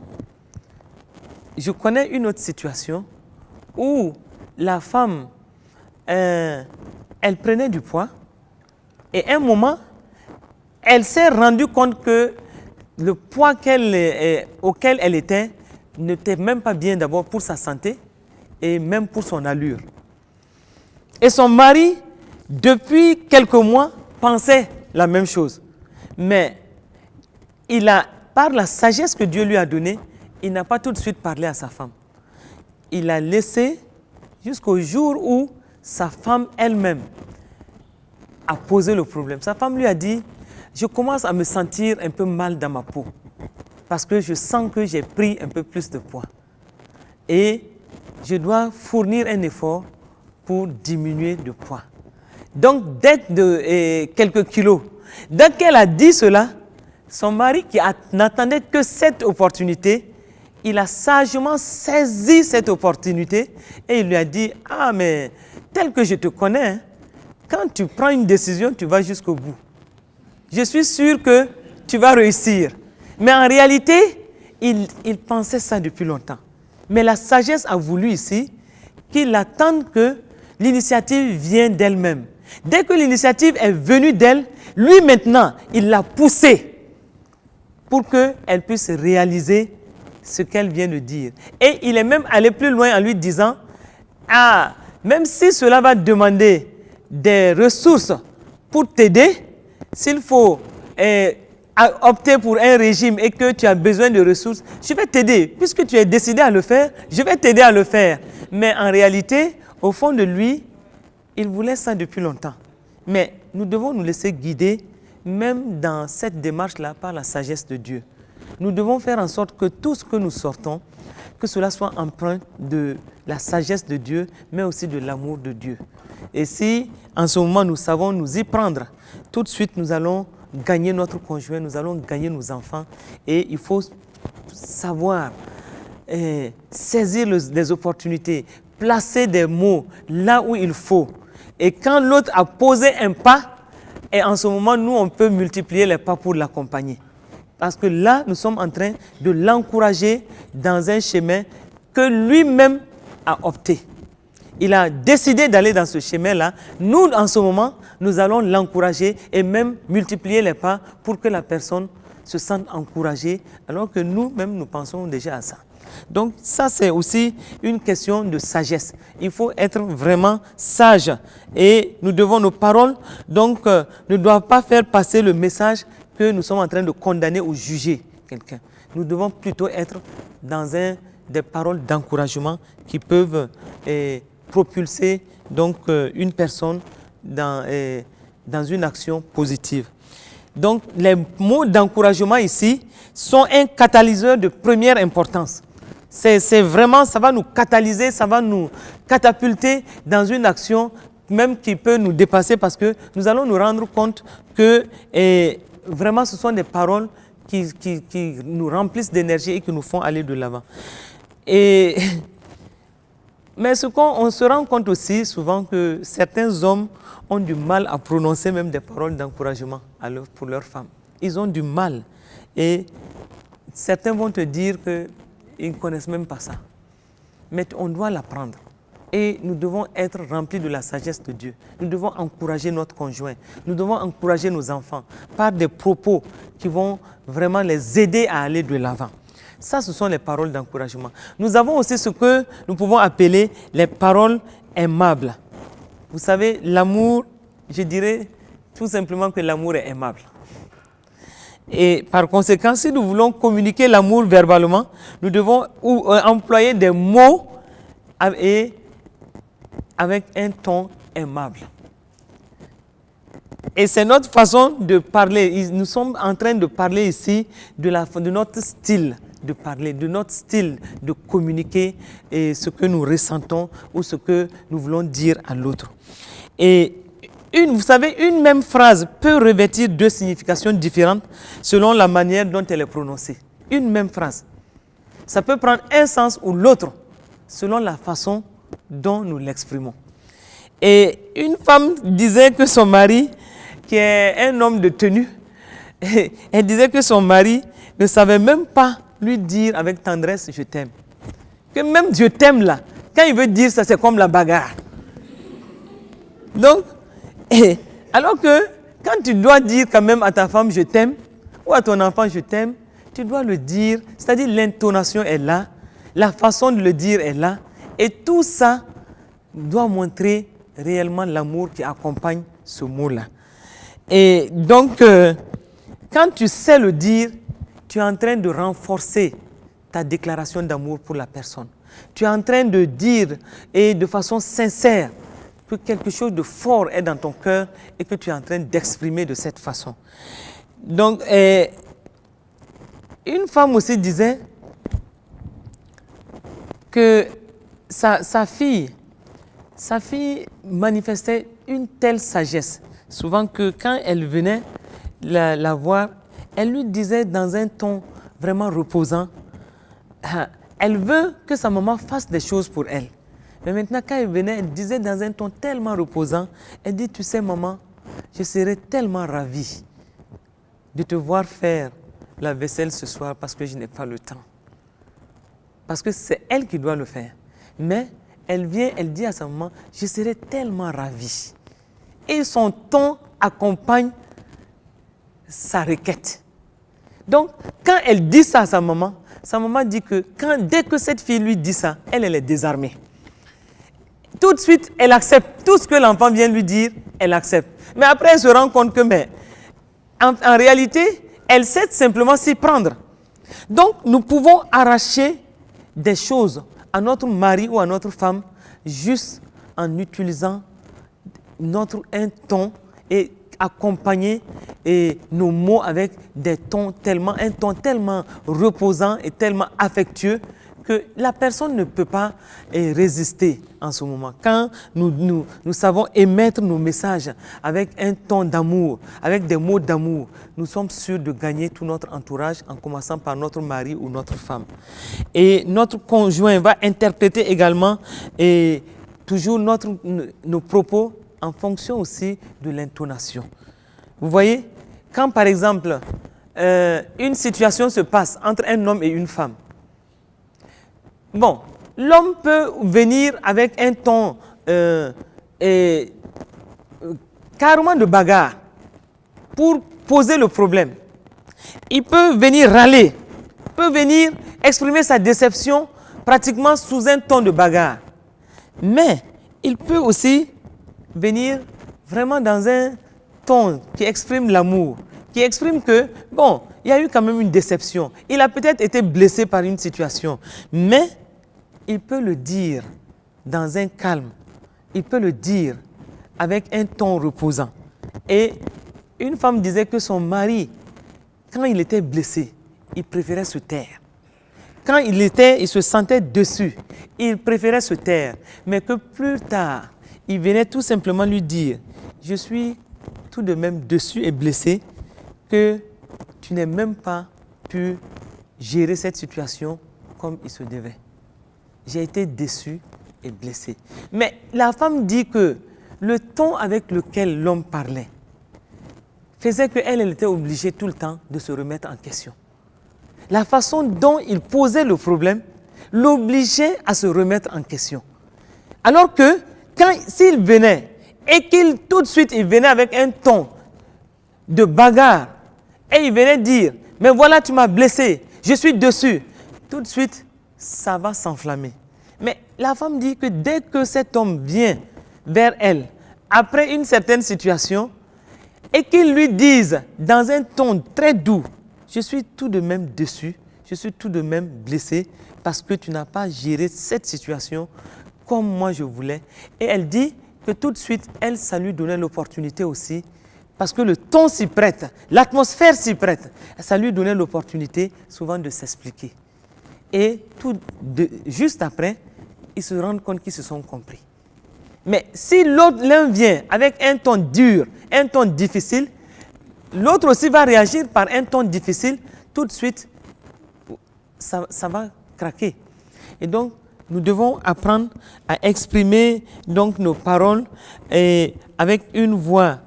je connais une autre situation où la femme, elle prenait du poids et à un moment, elle s'est rendue compte que le poids auquel elle était n'était même pas bien d'abord pour sa santé et même pour son allure. Et son mari, depuis quelques mois, pensait la même chose. Mais par la sagesse que Dieu lui a donnée, il n'a pas tout de suite parlé à sa femme. Il a laissé jusqu'au jour où sa femme elle-même a posé le problème. Sa femme lui a dit, je commence à me sentir un peu mal dans ma peau parce que je sens que j'ai pris un peu plus de poids. Et je dois fournir un effort pour diminuer de poids. Donc, d'être de quelques kilos. Dès qu'elle a dit cela, son mari, qui n'attendait que cette opportunité, il a sagement saisi cette opportunité et il lui a dit, ah mais tel que je te connais, hein, quand tu prends une décision, tu vas jusqu'au bout. Je suis sûr que tu vas réussir. Mais en réalité, il pensait ça depuis longtemps. Mais la sagesse a voulu ici qu'il attende que l'initiative vienne d'elle-même. Dès que l'initiative est venue d'elle, lui maintenant, il l'a poussée pour qu'elle puisse réaliser ce qu'elle vient de dire. Et il est même allé plus loin en lui disant, ah, même si cela va demander des ressources pour t'aider, s'il faut opter pour un régime et que tu as besoin de ressources, je vais t'aider. Puisque tu es décidé à le faire, je vais t'aider à le faire. Mais en réalité, au fond de lui, il voulait ça depuis longtemps. Mais nous devons nous laisser guider, même dans cette démarche-là, par la sagesse de Dieu. Nous devons faire en sorte que tout ce que nous sortons, que cela soit empreint de la sagesse de Dieu, mais aussi de l'amour de Dieu. Et si, en ce moment, nous savons nous y prendre, tout de suite, nous allons gagner notre conjoint, nous allons gagner nos enfants. Et il faut savoir saisir les opportunités, placer des mots là où il faut. Et quand l'autre a posé un pas, et en ce moment, nous, on peut multiplier les pas pour l'accompagner. Parce que là, nous sommes en train de l'encourager dans un chemin que lui-même a opté. Il a décidé d'aller dans ce chemin-là. Nous, en ce moment, nous allons l'encourager et même multiplier les pas pour que la personne se sente encouragée, alors que nous-mêmes, nous pensons déjà à ça. Donc ça, c'est aussi une question de sagesse. Il faut être vraiment sage. Et nous devons, nos paroles, donc, ne doivent pas faire passer le message que nous sommes en train de condamner ou juger quelqu'un. Nous devons plutôt être dans des paroles d'encouragement qui peuvent propulser donc, une personne dans une action positive. Donc les mots d'encouragement ici sont un catalyseur de première importance. C'est vraiment, ça va nous catalyser, ça va nous catapulter dans une action même qui peut nous dépasser parce que nous allons nous rendre compte que vraiment ce sont des paroles qui nous remplissent d'énergie et qui nous font aller de l'avant. Mais on se rend compte aussi souvent que certains hommes ont du mal à prononcer même des paroles d'encouragement pour leurs femmes. Ils ont du mal. Et certains vont te dire qu'ils ne connaissent même pas ça. Mais on doit l'apprendre. Et nous devons être remplis de la sagesse de Dieu. Nous devons encourager notre conjoint. Nous devons encourager nos enfants par des propos qui vont vraiment les aider à aller de l'avant. Ça, ce sont les paroles d'encouragement. Nous avons aussi ce que nous pouvons appeler les paroles aimables. Vous savez, l'amour, je dirais tout simplement que l'amour est aimable. Et par conséquent, si nous voulons communiquer l'amour verbalement, nous devons employer des mots avec un ton aimable. Et c'est notre façon de parler. Nous sommes en train de parler ici de notre style de parler, de notre style de communiquer et ce que nous ressentons ou ce que nous voulons dire à l'autre. Et vous savez, une même phrase peut revêtir deux significations différentes selon la manière dont elle est prononcée. Une même phrase. Ça peut prendre un sens ou l'autre selon la façon dont nous l'exprimons. Et une femme disait que son mari, qui est un homme de tenue, elle disait que son mari ne savait même pas lui dire avec tendresse « je t'aime ». Que même « je t'aime » là, quand il veut dire ça, c'est comme la bagarre. Donc, alors que quand tu dois dire quand même à ta femme « je t'aime » ou à ton enfant « je t'aime », tu dois le dire, c'est-à-dire l'intonation est là, la façon de le dire est là, et tout ça doit montrer réellement l'amour qui accompagne ce mot-là. Et donc, quand tu sais le dire, tu es en train de renforcer ta déclaration d'amour pour la personne. Tu es en train de dire, et de façon sincère, que quelque chose de fort est dans ton cœur et que tu es en train d'exprimer de cette façon. Donc, une femme aussi disait que sa fille manifestait une telle sagesse, souvent que quand elle venait la voir, elle lui disait dans un ton vraiment reposant, elle veut que sa maman fasse des choses pour elle. Mais maintenant, quand elle venait, elle disait dans un ton tellement reposant, elle dit, tu sais maman, je serais tellement ravie de te voir faire la vaisselle ce soir parce que je n'ai pas le temps. Parce que c'est elle qui doit le faire. Mais elle vient, elle dit à sa maman, je serais tellement ravie. Et son ton accompagne sa requête. Donc, quand elle dit ça à sa maman dit que dès que cette fille lui dit ça, elle est désarmée. Tout de suite, elle accepte tout ce que l'enfant vient lui dire, elle accepte. Mais après, elle se rend compte que, en réalité, elle sait simplement s'y prendre. Donc, nous pouvons arracher des choses à notre mari ou à notre femme juste en utilisant un ton et accompagner nos mots avec un ton tellement reposant et tellement affectueux que la personne ne peut pas résister en ce moment. Quand nous savons émettre nos messages avec un ton d'amour, avec des mots d'amour, nous sommes sûrs de gagner tout notre entourage en commençant par notre mari ou notre femme. Et notre conjoint va interpréter également toujours nos propos en fonction aussi de l'intonation. Vous voyez, quand par exemple, une situation se passe entre un homme et une femme, bon, l'homme peut venir avec un ton carrément de bagarre pour poser le problème. Il peut venir râler, peut venir exprimer sa déception pratiquement sous un ton de bagarre. Mais il peut aussi venir vraiment dans un ton qui exprime l'amour, qui exprime que, bon, il y a eu quand même une déception. Il a peut-être été blessé par une situation, mais il peut le dire dans un calme. Il peut le dire avec un ton reposant. Et une femme disait que son mari, quand il était blessé, il préférait se taire. Quand il se sentait dessus, il préférait se taire. Mais que plus tard, il venait tout simplement lui dire, je suis tout de même dessus et blessé, que tu n'as même pas pu gérer cette situation comme il se devait. J'ai été déçu et blessé. Mais la femme dit que le ton avec lequel l'homme parlait faisait qu'elle était obligée tout le temps de se remettre en question. La façon dont il posait le problème l'obligeait à se remettre en question. Alors que s'il venait et qu'il tout de suite il venait avec un ton de bagarre et il venait dire « mais voilà tu m'as blessé, je suis dessus », tout de suite ça va s'enflammer. Mais la femme dit que dès que cet homme vient vers elle, après une certaine situation, et qu'il lui dise dans un ton très doux, je suis tout de même déçu, je suis tout de même blessé parce que tu n'as pas géré cette situation comme moi je voulais. Et elle dit que tout de suite, ça lui donnait l'opportunité aussi, parce que le ton s'y prête, l'atmosphère s'y prête, ça lui donnait l'opportunité souvent de s'expliquer. Et juste après, ils se rendent compte qu'ils se sont compris. Mais si l'un vient avec un ton dur, un ton difficile, l'autre aussi va réagir par un ton difficile, tout de suite, ça va craquer. Et donc, nous devons apprendre à exprimer donc nos paroles et avec une voix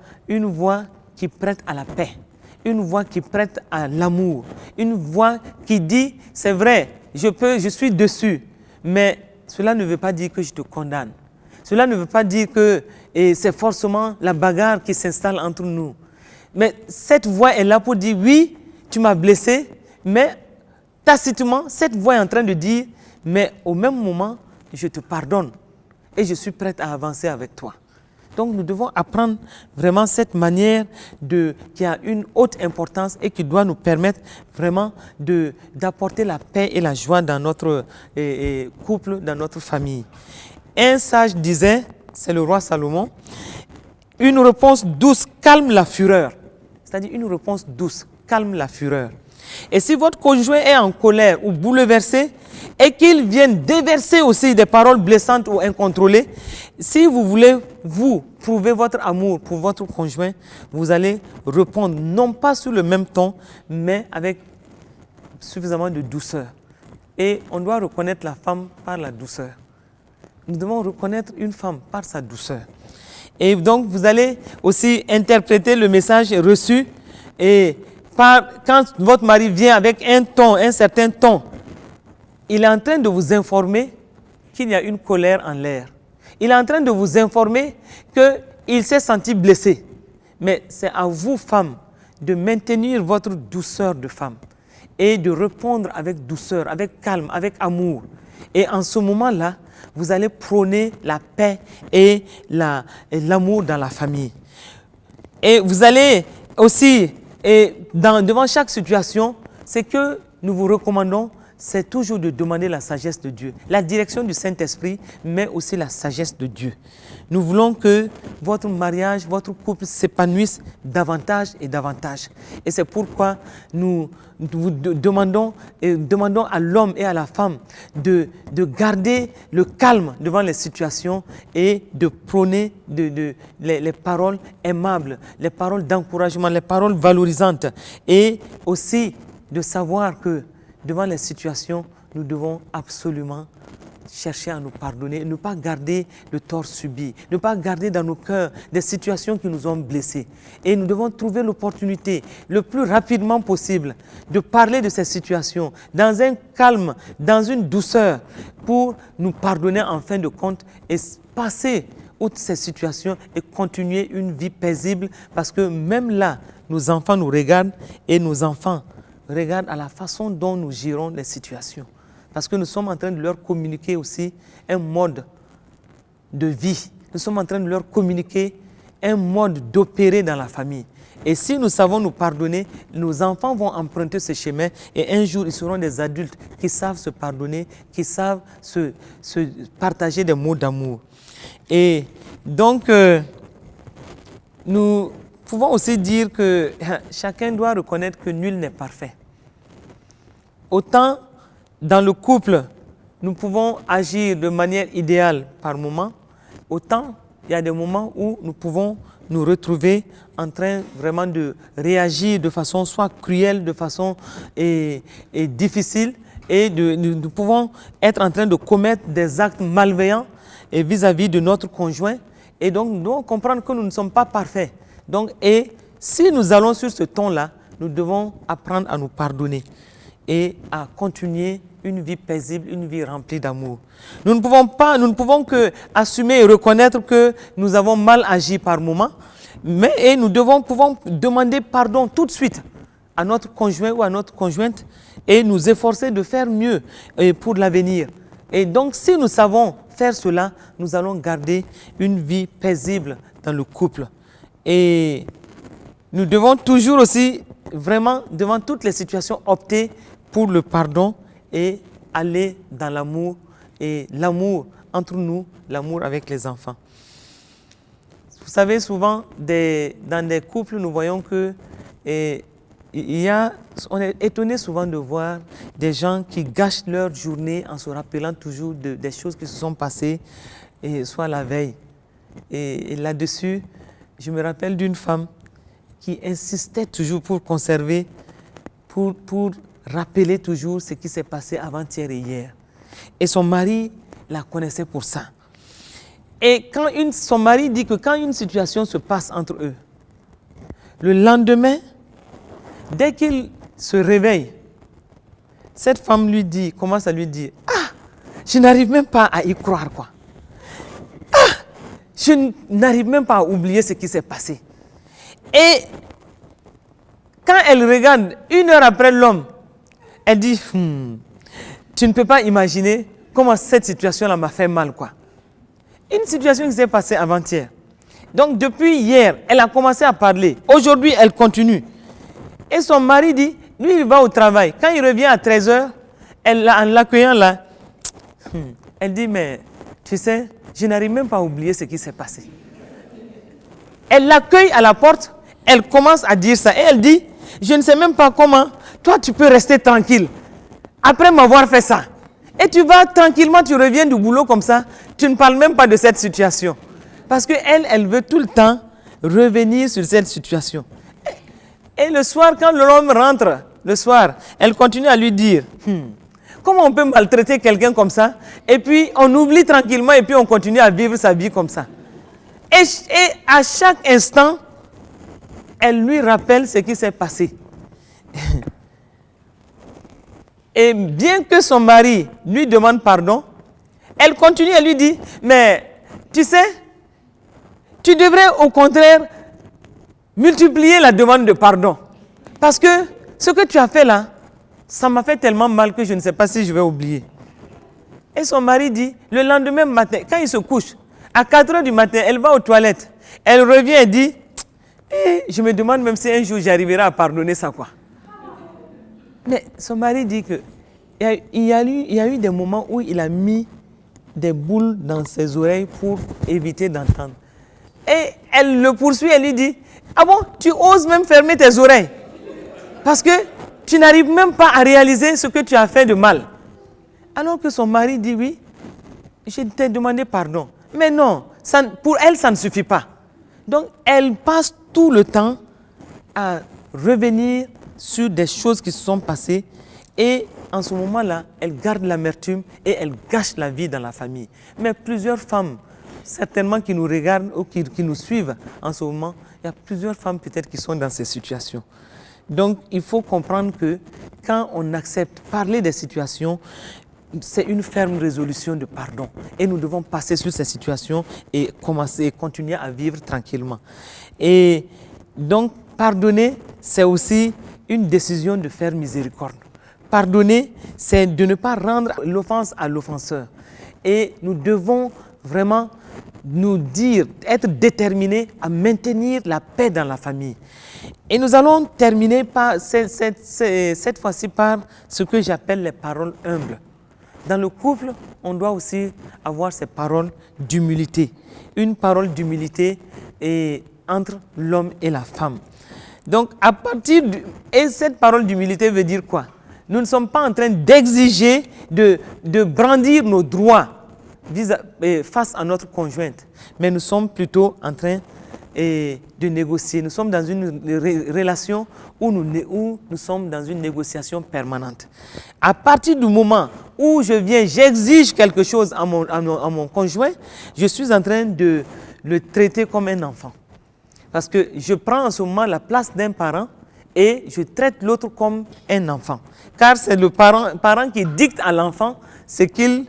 qui prête à la paix, une voix qui prête à l'amour, une voix qui dit, c'est vrai, je suis dessus, mais cela ne veut pas dire que je te condamne. Cela ne veut pas dire que c'est forcément la bagarre qui s'installe entre nous. Mais cette voix est là pour dire, oui, tu m'as blessé, mais tacitement, cette voix est en train de dire, mais au même moment, je te pardonne et je suis prête à avancer avec toi. Donc nous devons apprendre vraiment cette manière qui a une haute importance et qui doit nous permettre vraiment d'apporter la paix et la joie dans notre couple, dans notre famille. Un sage disait, c'est le roi Salomon, une réponse douce calme la fureur. C'est-à-dire une réponse douce calme la fureur. Et si votre conjoint est en colère ou bouleversé et qu'il vienne déverser aussi des paroles blessantes ou incontrôlées, si vous voulez vous prouver votre amour pour votre conjoint, vous allez répondre non pas sur le même ton, mais avec suffisamment de douceur. Et on doit reconnaître la femme par la douceur. Nous devons reconnaître une femme par sa douceur. Et donc vous allez aussi interpréter le message reçu et quand votre mari vient avec un certain ton, il est en train de vous informer qu'il y a une colère en l'air. Il est en train de vous informer qu'il s'est senti blessé. Mais c'est à vous, femmes, de maintenir votre douceur de femme et de répondre avec douceur, avec calme, avec amour. Et en ce moment-là, vous allez prôner la paix et l'amour dans la famille. Et vous allez aussi, devant chaque situation, ce que nous vous recommandons, c'est toujours de demander la sagesse de Dieu, la direction du Saint-Esprit, mais aussi la sagesse de Dieu. Nous voulons que votre mariage, votre couple s'épanouisse davantage et davantage. Et c'est pourquoi nous vous demandons à l'homme et à la femme de garder le calme devant les situations et de prôner les paroles aimables, les paroles d'encouragement, les paroles valorisantes. Et aussi de savoir que devant les situations, nous devons absolument chercher à nous pardonner, ne pas garder le tort subi, ne pas garder dans nos cœurs des situations qui nous ont blessés. Et nous devons trouver l'opportunité le plus rapidement possible de parler de ces situations dans un calme, dans une douceur, pour nous pardonner en fin de compte et passer outre ces situations et continuer une vie paisible, parce que même là, nos enfants nous regardent et nos enfants regardent à la façon dont nous gérons les situations. Parce que nous sommes en train de leur communiquer aussi un mode de vie. Nous sommes en train de leur communiquer un mode d'opérer dans la famille. Et si nous savons nous pardonner, nos enfants vont emprunter ce chemin et un jour, ils seront des adultes qui savent se pardonner, qui savent se partager des mots d'amour. Et donc, nous pouvons aussi dire que chacun doit reconnaître que nul n'est parfait. Autant dans le couple, nous pouvons agir de manière idéale par moment, autant il y a des moments où nous pouvons nous retrouver en train vraiment de réagir de façon soit cruelle, de façon difficile, et nous pouvons être en train de commettre des actes malveillants vis-à-vis de notre conjoint. Et donc, nous devons comprendre que nous ne sommes pas parfaits. Donc, et si nous allons sur ce ton-là, nous devons apprendre à nous pardonner et à continuer une vie paisible, une vie remplie d'amour. Nous ne pouvons que assumer et reconnaître que nous avons mal agi par moment, mais nous pouvons demander pardon tout de suite à notre conjoint ou à notre conjointe et nous efforcer de faire mieux pour l'avenir. Et donc, si nous savons faire cela, nous allons garder une vie paisible dans le couple. Et nous devons toujours aussi, vraiment, devant toutes les situations, opter pour le pardon et aller dans l'amour, et l'amour entre nous, l'amour avec les enfants. Vous savez, souvent, dans des couples, nous voyons que on est étonné souvent de voir des gens qui gâchent leur journée en se rappelant toujours des choses qui se sont passées, soit la veille. Et là-dessus, je me rappelle d'une femme qui insistait toujours pour conserver, pour rappeler toujours ce qui s'est passé avant-hier et hier. Et son mari la connaissait pour ça. Et quand son mari dit que quand une situation se passe entre eux, le lendemain, dès qu'il se réveille, cette femme lui dit, commence à lui dire, « Ah, je n'arrive même pas à y croire, quoi. Ah, je n'arrive même pas à oublier ce qui s'est passé. » Et quand elle regarde, 1 heure après l'homme, elle dit, « Tu ne peux pas imaginer comment cette situation-là m'a fait mal, quoi. » Une situation qui s'est passée avant-hier. Donc depuis hier, elle a commencé à parler. Aujourd'hui, elle continue. Et son mari dit, lui, il va au travail. Quand il revient à 13h, en l'accueillant là, elle dit, mais tu sais, je n'arrive même pas à oublier ce qui s'est passé. Elle l'accueille à la porte, elle commence à dire ça. Et elle dit, je ne sais même pas comment, toi tu peux rester tranquille. Après m'avoir fait ça. Et tu vas tranquillement, tu reviens du boulot comme ça, tu ne parles même pas de cette situation. Parce qu'elle, elle veut tout le temps revenir sur cette situation. Et le soir, quand l'homme rentre, le soir, elle continue à lui dire, comment on peut maltraiter quelqu'un comme ça, et puis on oublie tranquillement, et puis on continue à vivre sa vie comme ça. Et à chaque instant, elle lui rappelle ce qui s'est passé. Et bien que son mari lui demande pardon, elle continue à lui dire, mais tu sais, tu devrais au contraire multiplier la demande de pardon. Parce que ce que tu as fait là, ça m'a fait tellement mal que je ne sais pas si je vais oublier. Et son mari dit, le lendemain matin, quand il se couche, à 4h du matin, elle va aux toilettes. Elle revient et dit, je me demande même si un jour j'arriverai à pardonner ça, quoi. Mais son mari dit que il y a eu des moments où il a mis des boules dans ses oreilles pour éviter d'entendre. Et elle le poursuit, elle lui dit, ah bon, tu oses même fermer tes oreilles parce que tu n'arrives même pas à réaliser ce que tu as fait de mal. Alors que son mari dit, oui, je t'ai demandé pardon. Mais non, pour elle, ça ne suffit pas. Donc, elle passe tout le temps à revenir sur des choses qui se sont passées et en ce moment-là, elle garde l'amertume et elle gâche la vie dans la famille. Mais plusieurs femmes, certainement qui nous regardent ou qui nous suivent en ce moment, il y a plusieurs femmes peut-être qui sont dans ces situations. Donc, il faut comprendre que quand on accepte parler des situations, c'est une ferme résolution de pardon. Et nous devons passer sur ces situations et continuer à vivre tranquillement. Et donc, pardonner, c'est aussi une décision de faire miséricorde. Pardonner, c'est de ne pas rendre l'offense à l'offenseur. Et nous devons vraiment nous dire, être déterminés à maintenir la paix dans la famille. Et nous allons terminer par, cette fois-ci par ce que j'appelle les paroles humbles. Dans le couple, on doit aussi avoir ces paroles d'humilité. Une parole d'humilité entre l'homme et la femme. Donc, et cette parole d'humilité veut dire quoi? Nous ne sommes pas en train d'exiger de brandir nos droits face à notre conjointe, mais nous sommes plutôt en train de négocier. Nous sommes dans une relation où nous sommes dans une négociation permanente. À partir du moment où j'exige quelque chose à mon conjoint, je suis en train de le traiter comme un enfant. Parce que je prends en ce moment la place d'un parent et je traite l'autre comme un enfant. Car c'est le parent qui dicte à l'enfant ce qu'il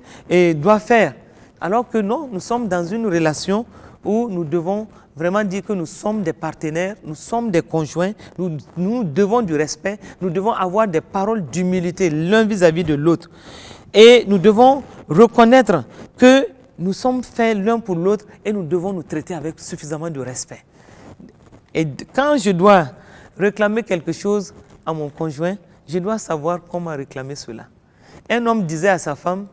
doit faire. Alors que non, nous sommes dans une relation où nous devons vraiment dire que nous sommes des partenaires, nous sommes des conjoints, nous devons du respect, nous devons avoir des paroles d'humilité l'un vis-à-vis de l'autre. Et nous devons reconnaître que nous sommes faits l'un pour l'autre et nous devons nous traiter avec suffisamment de respect. Et quand je dois réclamer quelque chose à mon conjoint, je dois savoir comment réclamer cela. Un homme disait à sa femme,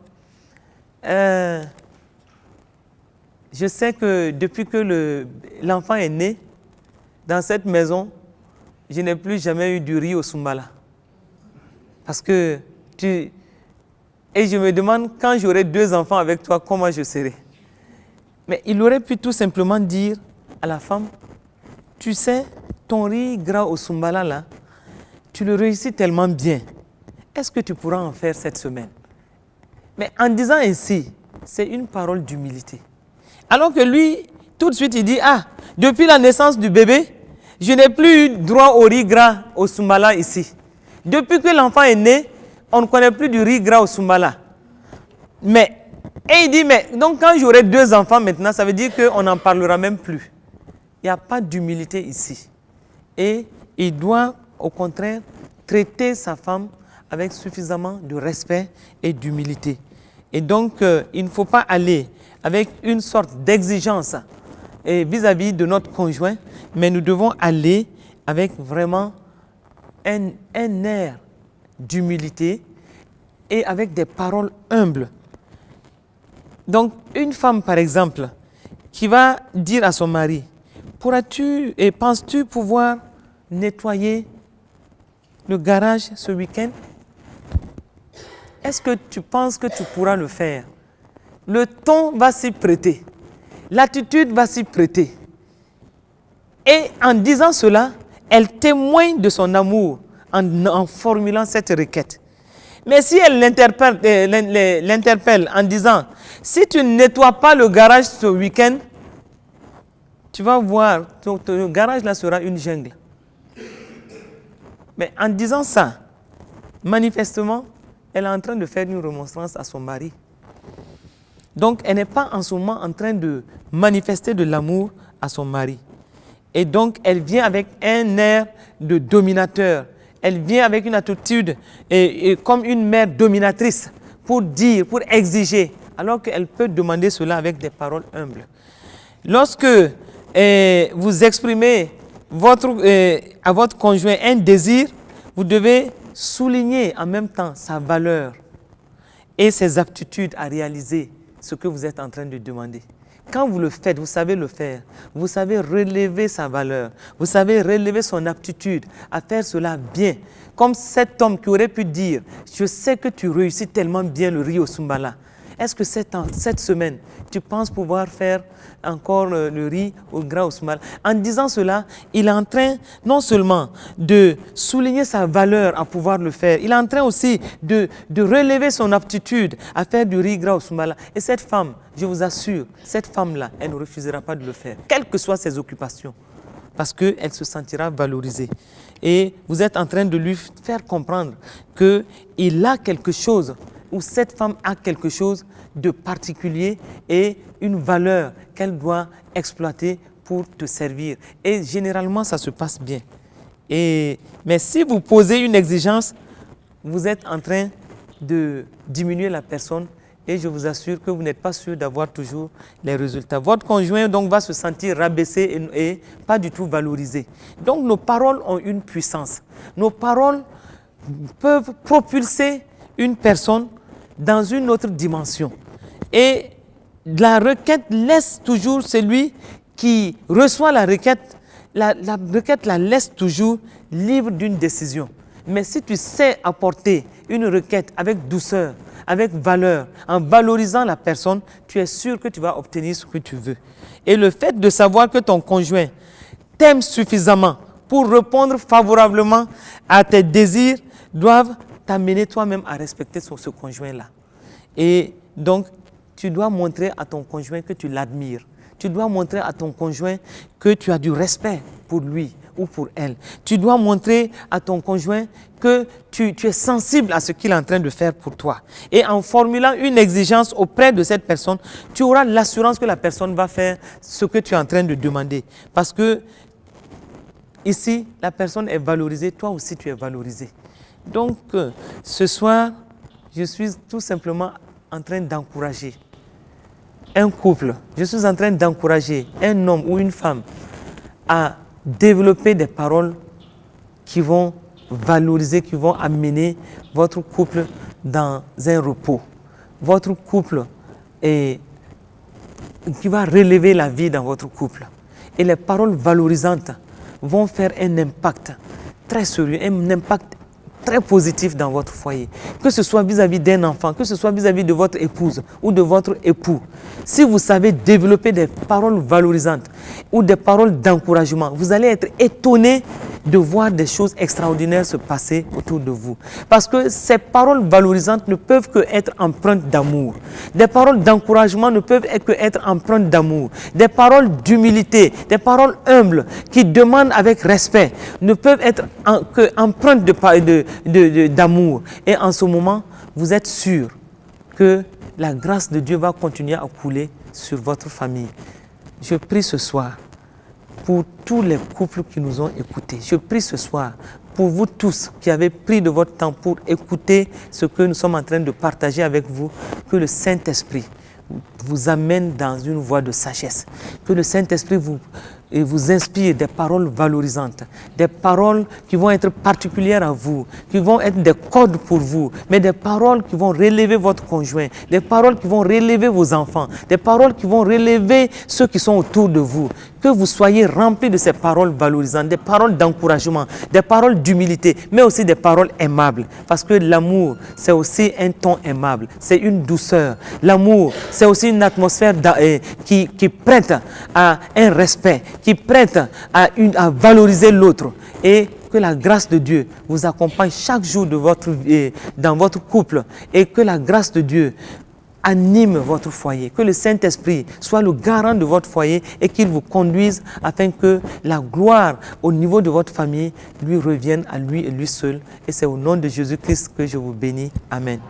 je sais que depuis que l'enfant est né, dans cette maison, je n'ai plus jamais eu du riz au Soumbala. Parce que Et je me demande, quand j'aurai 2 enfants avec toi, comment je serai. Mais il aurait pu tout simplement dire à la femme, tu sais, ton riz gras au Soumbala, là, tu le réussis tellement bien. Est-ce que tu pourras en faire cette semaine? Mais en disant ainsi, c'est une parole d'humilité. Alors que lui, tout de suite, il dit, ah, depuis la naissance du bébé, je n'ai plus eu droit au riz gras au Soumbala ici. Depuis que l'enfant est né, on ne connaît plus du riz gras au Soumbala. Et il dit, mais donc quand j'aurai 2 enfants maintenant, ça veut dire qu'on n'en parlera même plus. Il n'y a pas d'humilité ici. Et il doit, au contraire, traiter sa femme avec suffisamment de respect et d'humilité. Et donc, il ne faut pas aller avec une sorte d'exigence vis-à-vis de notre conjoint, mais nous devons aller avec vraiment un air d'humilité et avec des paroles humbles. Donc, une femme, par exemple, qui va dire à son mari, pourras-tu et penses-tu pouvoir nettoyer le garage ce week-end? Est-ce que tu penses que tu pourras le faire? Le ton va s'y prêter. L'attitude va s'y prêter. Et en disant cela, elle témoigne de son amour en formulant cette requête. Mais si elle l'interpelle en disant, si tu ne nettoies pas le garage ce week-end, tu vas voir, ton garage là sera une jungle. Mais en disant ça, manifestement, elle est en train de faire une remonstrance à son mari. Donc, elle n'est pas en ce moment en train de manifester de l'amour à son mari. Et donc, elle vient avec un air de dominateur. Elle vient avec une attitude comme une mère dominatrice pour dire, pour exiger, alors qu'elle peut demander cela avec des paroles humbles. Lorsque vous exprimez à votre conjoint un désir, vous devez souligner en même temps sa valeur et ses aptitudes à réaliser ce que vous êtes en train de demander. Quand vous le faites, vous savez le faire. Vous savez relever sa valeur. Vous savez relever son aptitude à faire cela bien. Comme cet homme qui aurait pu dire, je sais que tu réussis tellement bien le riz au Soumbala. Est-ce que cette semaine, tu penses pouvoir faire encore le riz au gras au Soumbala? En disant cela, il est en train non seulement de souligner sa valeur à pouvoir le faire, il est en train aussi de relever son aptitude à faire du riz gras au Soumbala. Et cette femme, je vous assure, cette femme-là, elle ne refusera pas de le faire, quelles que soient ses occupations, parce qu'elle se sentira valorisée. Et vous êtes en train de lui faire comprendre qu'il a quelque chose, ou cette femme a quelque chose de particulier et une valeur qu'elle doit exploiter pour te servir. Et généralement, ça se passe bien. Mais si vous posez une exigence, vous êtes en train de diminuer la personne et je vous assure que vous n'êtes pas sûr d'avoir toujours les résultats. Votre conjoint donc va se sentir rabaissé et pas du tout valorisé. Donc nos paroles ont une puissance. Nos paroles peuvent propulser une personne dans une autre dimension. Et la requête laisse toujours celui qui reçoit la requête, la requête la laisse toujours libre d'une décision. Mais si tu sais apporter une requête avec douceur, avec valeur, en valorisant la personne, tu es sûr que tu vas obtenir ce que tu veux. Et le fait de savoir que ton conjoint t'aime suffisamment pour répondre favorablement à tes désirs doivent t'amener toi-même à respecter ce conjoint-là. Et donc, tu dois montrer à ton conjoint que tu l'admires. Tu dois montrer à ton conjoint que tu as du respect pour lui ou pour elle. Tu dois montrer à ton conjoint que tu es sensible à ce qu'il est en train de faire pour toi. Et en formulant une exigence auprès de cette personne, tu auras l'assurance que la personne va faire ce que tu es en train de demander. Parce que ici, la personne est valorisée, toi aussi tu es valorisé. Donc, ce soir, je suis tout simplement en train d'encourager un couple, je suis en train d'encourager un homme ou une femme à développer des paroles qui vont valoriser, qui vont amener votre couple dans un repos. Votre couple qui va relever la vie dans votre couple. Et les paroles valorisantes vont faire un impact très sérieux, un impact très positif dans votre foyer, que ce soit vis-à-vis d'un enfant, que ce soit vis-à-vis de votre épouse ou de votre époux. Si vous savez développer des paroles valorisantes ou des paroles d'encouragement, vous allez être étonné de voir des choses extraordinaires se passer autour de vous. Parce que ces paroles valorisantes ne peuvent que être empreintes d'amour. Des paroles d'encouragement ne peuvent que être empreintes d'amour. Des paroles d'humilité, des paroles humbles qui demandent avec respect ne peuvent être que empreintes d'amour. Et en ce moment, vous êtes sûr que la grâce de Dieu va continuer à couler sur votre famille. Je prie ce soir pour tous les couples qui nous ont écoutés. Je prie ce soir pour vous tous qui avez pris de votre temps pour écouter ce que nous sommes en train de partager avec vous, que le Saint-Esprit vous amène dans une voie de sagesse, que le Saint-Esprit vous inspire des paroles valorisantes, des paroles qui vont être particulières à vous, qui vont être des codes pour vous, mais des paroles qui vont relever votre conjoint, des paroles qui vont relever vos enfants, des paroles qui vont relever ceux qui sont autour de vous. Que vous soyez remplis de ces paroles valorisantes, des paroles d'encouragement, des paroles d'humilité, mais aussi des paroles aimables. Parce que l'amour, c'est aussi un ton aimable, c'est une douceur. L'amour, c'est aussi une atmosphère qui prête à un respect, qui prête à valoriser l'autre. Et que la grâce de Dieu vous accompagne chaque jour dans votre couple, et que la grâce de Dieu anime votre foyer, que le Saint-Esprit soit le garant de votre foyer et qu'il vous conduise afin que la gloire au niveau de votre famille lui revienne à lui et lui seul. Et c'est au nom de Jésus-Christ que je vous bénis. Amen.